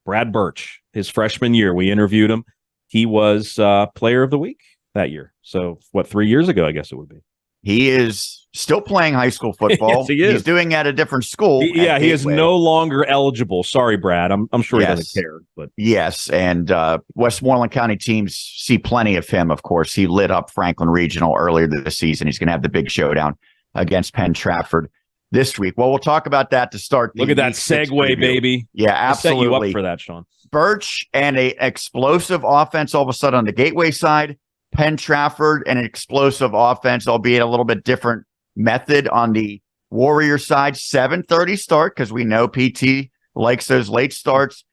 S1: Brad Birch, his freshman year, we interviewed him. He was Player of the Week that year. So, 3 years ago, I guess it would be.
S4: He is still playing high school football.
S1: Yes, he is.
S4: He's doing at a different school.
S1: He is no longer eligible. Sorry, Brad. I'm sure he doesn't care. But
S4: yes, and Westmoreland County teams see plenty of him, of course. He lit up Franklin Regional earlier this season. He's going to have the big showdown against Penn-Trafford this week. Well, we'll talk about that to start.
S1: Look at that segue, baby.
S4: Yeah, absolutely.
S1: I set you up for that, Sean.
S4: Birch and a explosive offense all of a sudden on the Gateway side. Penn-Trafford and an explosive offense, albeit a little bit different method on the Warrior side. 7:30 start because we know PT likes those late starts.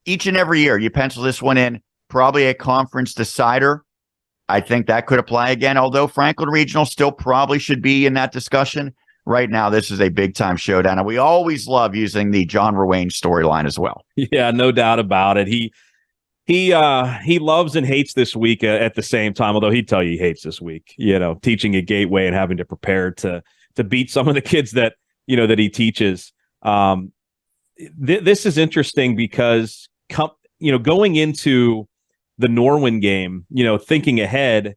S4: Each and every year, you pencil this one in, probably a conference decider. I think that could apply again, although Franklin Regional still probably should be in that discussion. right now this is a big-time showdown, and we always love using the John Ruane storyline as well.
S1: Yeah, no doubt about it. He loves and hates this week at the same time, although he'd tell you he hates this week, teaching at Gateway and having to prepare to beat some of the kids that, that he teaches. This is interesting because, going into the Norwin game, thinking ahead,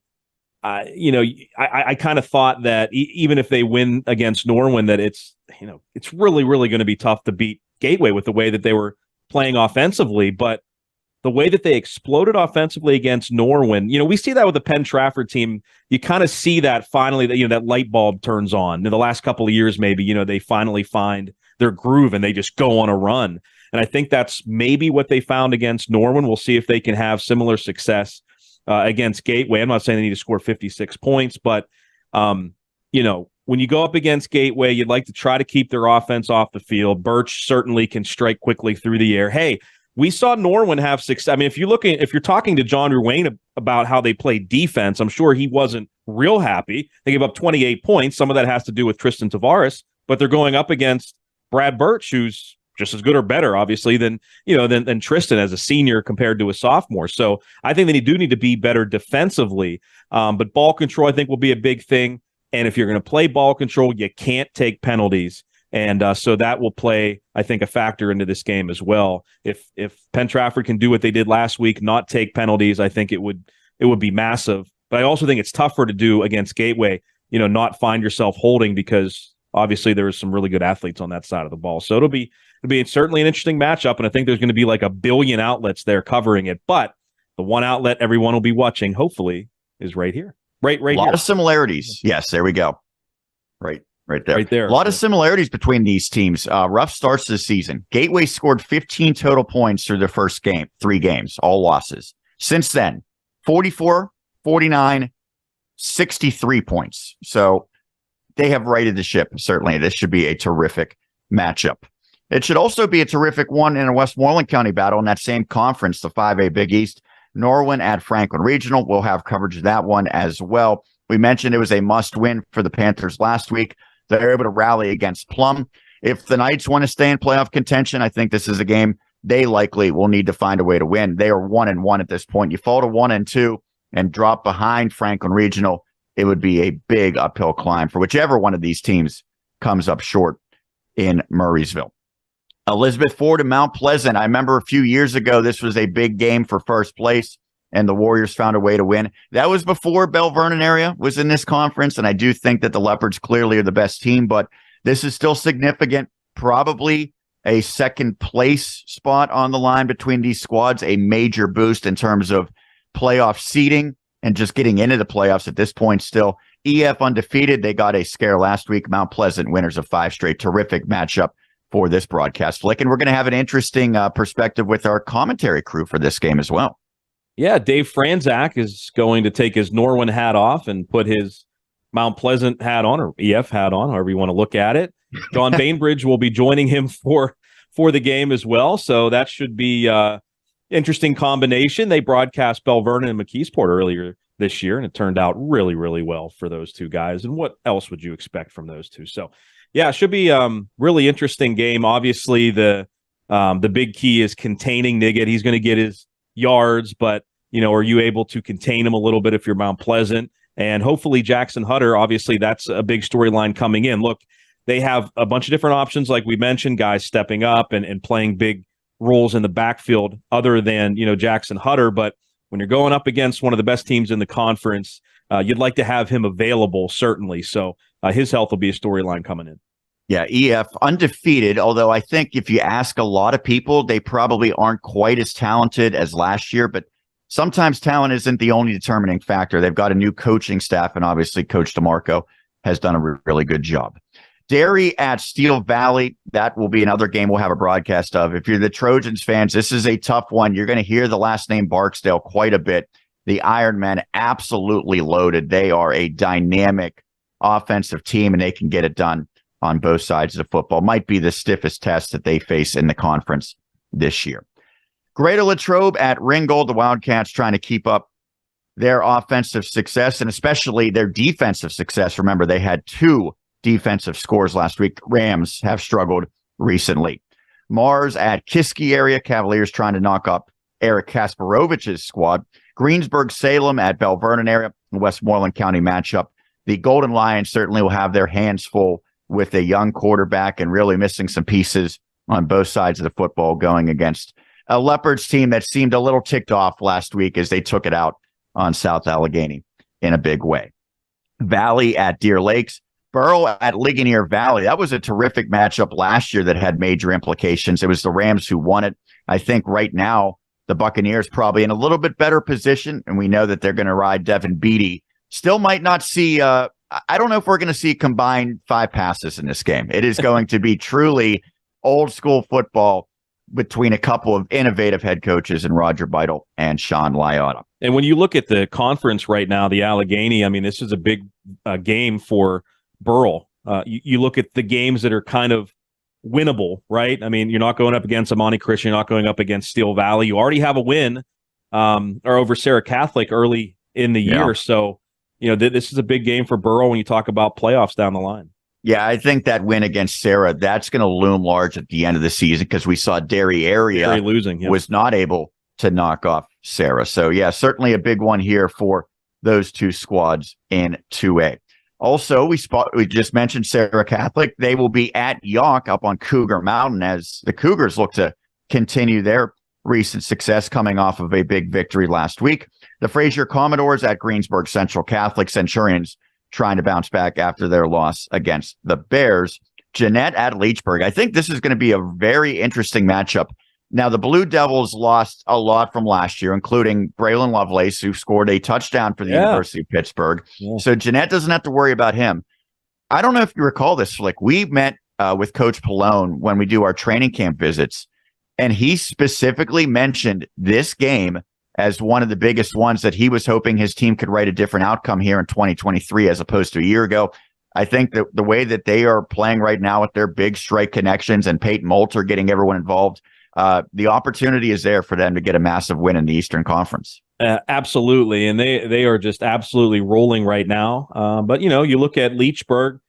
S1: I kind of thought that even if they win against Norwin, that it's really, really going to be tough to beat Gateway with the way that they were playing offensively. But the way that they exploded offensively against Norwin, we see that with the Penn-Trafford team. You kind of see that finally, that that light bulb turns on. In the last couple of years, maybe, they finally find their groove and they just go on a run. And I think that's maybe what they found against Norwin. We'll see if they can have similar success against Gateway. I'm not saying they need to score 56 points, but, when you go up against Gateway, you'd like to try to keep their offense off the field. Birch certainly can strike quickly through the air. Hey, we saw Norwin have success. I mean, if you're talking to John Ruane about how they played defense, I'm sure he wasn't real happy. They gave up 28 points. Some of that has to do with Tristan Tavares, but they're going up against Brad Birch, who's just as good or better, obviously, than Tristan as a senior compared to a sophomore. So I think they do need to be better defensively. But ball control, I think, will be a big thing. And if you're going to play ball control, you can't take penalties. And so that will play, I think, a factor into this game as well. If Penn-Trafford can do what they did last week, not take penalties, I think it would be massive. But I also think it's tougher to do against Gateway, not find yourself holding, because obviously there is some really good athletes on that side of the ball. So it'll be certainly an interesting matchup, and I think there's going to be like a billion outlets there covering it. But the one outlet everyone will be watching, hopefully, is right here. Right here.
S4: A lot of similarities. Yes, there we go. Right there.
S1: Right there.
S4: A lot of similarities between these teams. Rough starts this season. Gateway scored 15 total points through their first game, 3 games, all losses. Since then, 44, 49, 63 points. So they have righted the ship, certainly. This should be a terrific matchup. It should also be a terrific one in a Westmoreland County battle in that same conference, the 5A Big East. Norwin at Franklin Regional. We'll have coverage of that one as well. We mentioned it was a must-win for the Panthers last week. They're able to rally against Plum. If the Knights want to stay in playoff contention, I think this is a game they likely will need to find a way to win. They are 1-1 at this point. You fall to 1-2 and drop behind Franklin Regional, it would be a big uphill climb for whichever one of these teams comes up short in Murraysville. Elizabeth Ford and Mount Pleasant. I remember a few years ago, this was a big game for first place, and the Warriors found a way to win. That was before Bell Vernon area was in this conference, and I do think that the Leopards clearly are the best team, but this is still significant. Probably a second place spot on the line between these squads, a major boost in terms of playoff seeding and just getting into the playoffs at this point still. EF undefeated. They got a scare last week. Mount Pleasant winners of 5 straight. Terrific matchup for this broadcast, Flick. And we're going to have an interesting perspective with our commentary crew for this game as well.
S1: Yeah, Dave Franzak is going to take his Norwin hat off and put his Mount Pleasant hat on, or EF hat on, however you want to look at it. John Bainbridge will be joining him for the game as well. So that should be interesting combination. They broadcast Bell Vernon and McKeesport earlier this year, and it turned out really, really well for those two guys. And what else would you expect from those two? So, yeah, it should be really interesting game. Obviously, the big key is containing Niggett. He's going to get his yards, but, are you able to contain him a little bit if you're Mount Pleasant? And hopefully Jackson Hutter, obviously, that's a big storyline coming in. Look, they have a bunch of different options, like we mentioned, guys stepping up and playing big roles in the backfield other than, Jackson Hutter. But when you're going up against one of the best teams in the conference, you'd like to have him available, certainly. So his health will be a storyline coming in.
S4: Yeah, EF undefeated, although I think if you ask a lot of people, they probably aren't quite as talented as last year, but sometimes talent isn't the only determining factor. They've got a new coaching staff, and obviously Coach DeMarco has done a really good job. Derry at Steel Valley, that will be another game we'll have a broadcast of. If you're the Trojans fans, this is a tough one. You're going to hear the last name Barksdale quite a bit. The Ironmen absolutely loaded. They are a dynamic offensive team, and they can get it done on both sides of the football. Might be the stiffest test that they face in the conference this year. Greater Latrobe at Ringgold, the Wildcats trying to keep up their offensive success and especially their defensive success. Remember, they had 2 defensive scores last week. Rams have struggled recently. Mars at Kiski area, Cavaliers trying to knock up Eric Kasparovich's squad. Greensburg-Salem at Bell Vernon area, Westmoreland County matchup. The Golden Lions certainly will have their hands full with a young quarterback and really missing some pieces on both sides of the football going against a Leopards team that seemed a little ticked off last week as they took it out on South Allegheny in a big way. Valley at Deer Lakes, Borough at Ligonier Valley. That was a terrific matchup last year that had major implications. It was the Rams who won it. I think right now the Buccaneers probably in a little bit better position, and we know that they're going to ride Devin Beatty. Still might not see, I don't know if we're going to see combined 5 passes in this game. It is going to be truly old school football between a couple of innovative head coaches in Roger Beidel and Sean Liotta.
S1: And when you look at the conference right now, the Allegheny, I mean, this is a big game for Burrell. You look at the games that are kind of winnable, right? I mean, you're not going up against Amani Christian, you're not going up against Steel Valley. You already have a win or over Sarah Catholic early in the year. So, you know, this is a big game for Burrell when you talk about playoffs down the line.
S4: Yeah, I think that win against Sarah, that's going to loom large at the end of the season because we saw Derry area was not able to knock off Sarah. So, yeah, certainly a big one here for those two squads in 2A. Also, we just mentioned Sarah Catholic. They will be at Yawk up on Cougar Mountain as the Cougars look to continue their recent success coming off of a big victory last week. The Fraser Commodores at Greensburg Central Catholic. Centurions trying to bounce back after their loss against the Bears. Jeanette at Leechburg. I think this is going to be a very interesting matchup. Now, the Blue Devils lost a lot from last year, including Braylon Lovelace, who scored a touchdown for the University of Pittsburgh. So Jeanette doesn't have to worry about him. I don't know if you recall this, Flick. We met with Coach Pallone when we do our training camp visits, and he specifically mentioned this game as one of the biggest ones that he was hoping his team could write a different outcome here in 2023 as opposed to a year ago. I think that the way that they are playing right now with their big strike connections and Peyton Moulter getting everyone involved, the opportunity is there for them to get a massive win in the Eastern Conference.
S1: Absolutely. And they are just absolutely rolling right now. But, you know, you look at Leechburg,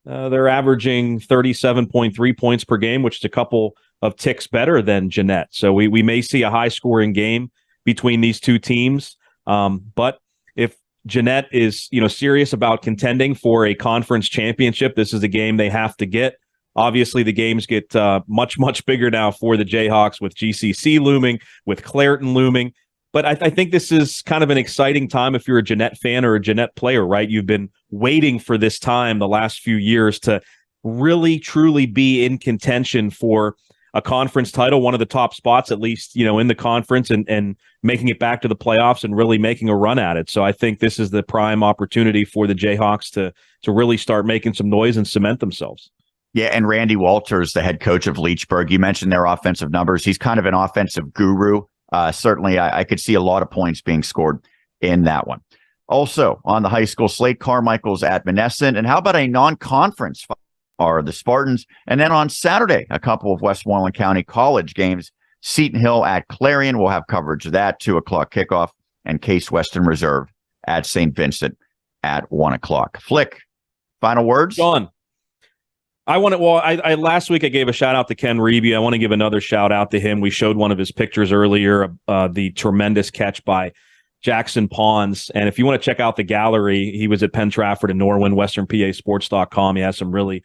S1: they're averaging 37.3 points per game, which is a couple of ticks better than Jeanette. So we may see a high scoring game between these two teams. But if Jeanette is, you know, serious about contending for a conference championship, this is a game they have to get. Obviously, the games get much, much bigger now for the Jayhawks with GCC looming, with Clareton looming. But I think this is kind of an exciting time if you're a Jeanette fan or a Jeanette player, right? You've been waiting for this time the last few years to really, truly be in contention for a conference title, one of the top spots, at least, you know, in the conference and making it back to the playoffs and really making a run at it. So I think this is the prime opportunity for the Jayhawks to really start making some noise and cement themselves.
S4: Yeah, and Randy Walters, the head coach of Leechburg, you mentioned their offensive numbers. He's kind of an offensive guru. Certainly, I could see a lot of points being scored in that one. Also, on the high school slate, Carmichael's at Menneson. And how about a non-conference are the Spartans? And then on Saturday, a couple of Westmoreland County College games. Seton Hill at Clarion. We'll have coverage of that, 2 o'clock kickoff. And Case Western Reserve at St. Vincent at 1 o'clock. Flick, final words?
S1: John. I last week I gave a shout out to Ken Reeby. I want to give another shout out to him. We showed one of his pictures earlier, the tremendous catch by Jackson Pons. And if you want to check out the gallery, he was at Penn-Trafford in Norwin, westernpasports.com. He has some really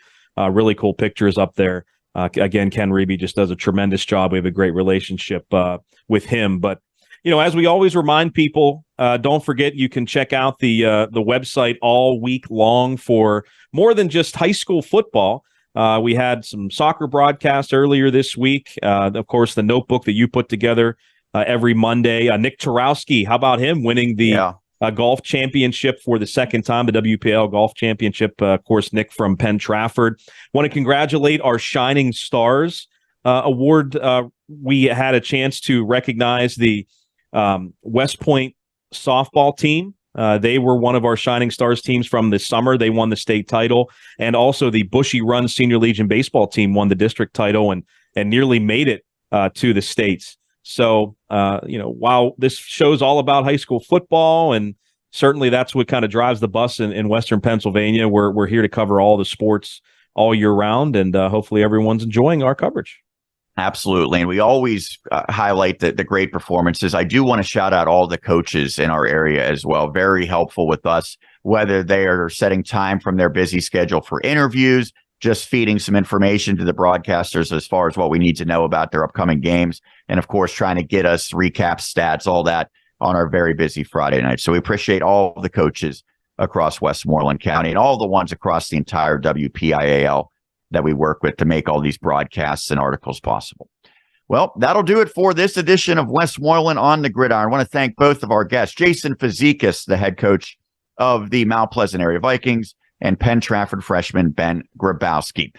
S1: cool pictures up there. Again, Ken Reeby just does a tremendous job. We have a great relationship with him. But, you know, as we always remind people, don't forget you can check out the website all week long for more than just high school football. We had some soccer broadcasts earlier this week. Of course, the notebook that you put together every Monday. Nick Tarowski, how about him winning the golf championship for the second time, the WPL Golf Championship? Of course, Nick from Penn-Trafford. Want to congratulate our Shining Stars award. We had a chance to recognize the West Point softball team. They were one of our Shining Stars teams from this summer. They won the state title, and also the Bushy Run Senior Legion baseball team won the district title and nearly made it to the states. So, you know, while this show's all about high school football and certainly that's what kind of drives the bus in Western Pennsylvania. We're here to cover all the sports all year round, and hopefully everyone's enjoying our coverage.
S4: Absolutely. And we always highlight the great performances. I do want to shout out all the coaches in our area as well. Very helpful with us, whether they are setting time from their busy schedule for interviews, just feeding some information to the broadcasters as far as what we need to know about their upcoming games. And of course, trying to get us recaps, stats, all that on our very busy Friday night. So we appreciate all the coaches across Westmoreland County and all the ones across the entire WPIAL that we work with to make all these broadcasts and articles possible. Well, that'll do it for this edition of Westmoreland on the Gridiron. I want to thank both of our guests, Jason Fazekas, the head coach of the Mount Pleasant area Vikings, and Penn-Trafford freshman Ben Grabowski.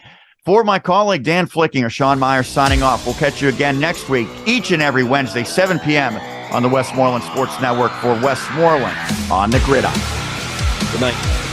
S4: For my colleague Dan Flickinger, Sean Meyers signing off. We'll catch you again next week, each and every Wednesday, 7 p.m. on the Westmoreland Sports Network for Westmoreland on the Gridiron.
S1: Good night.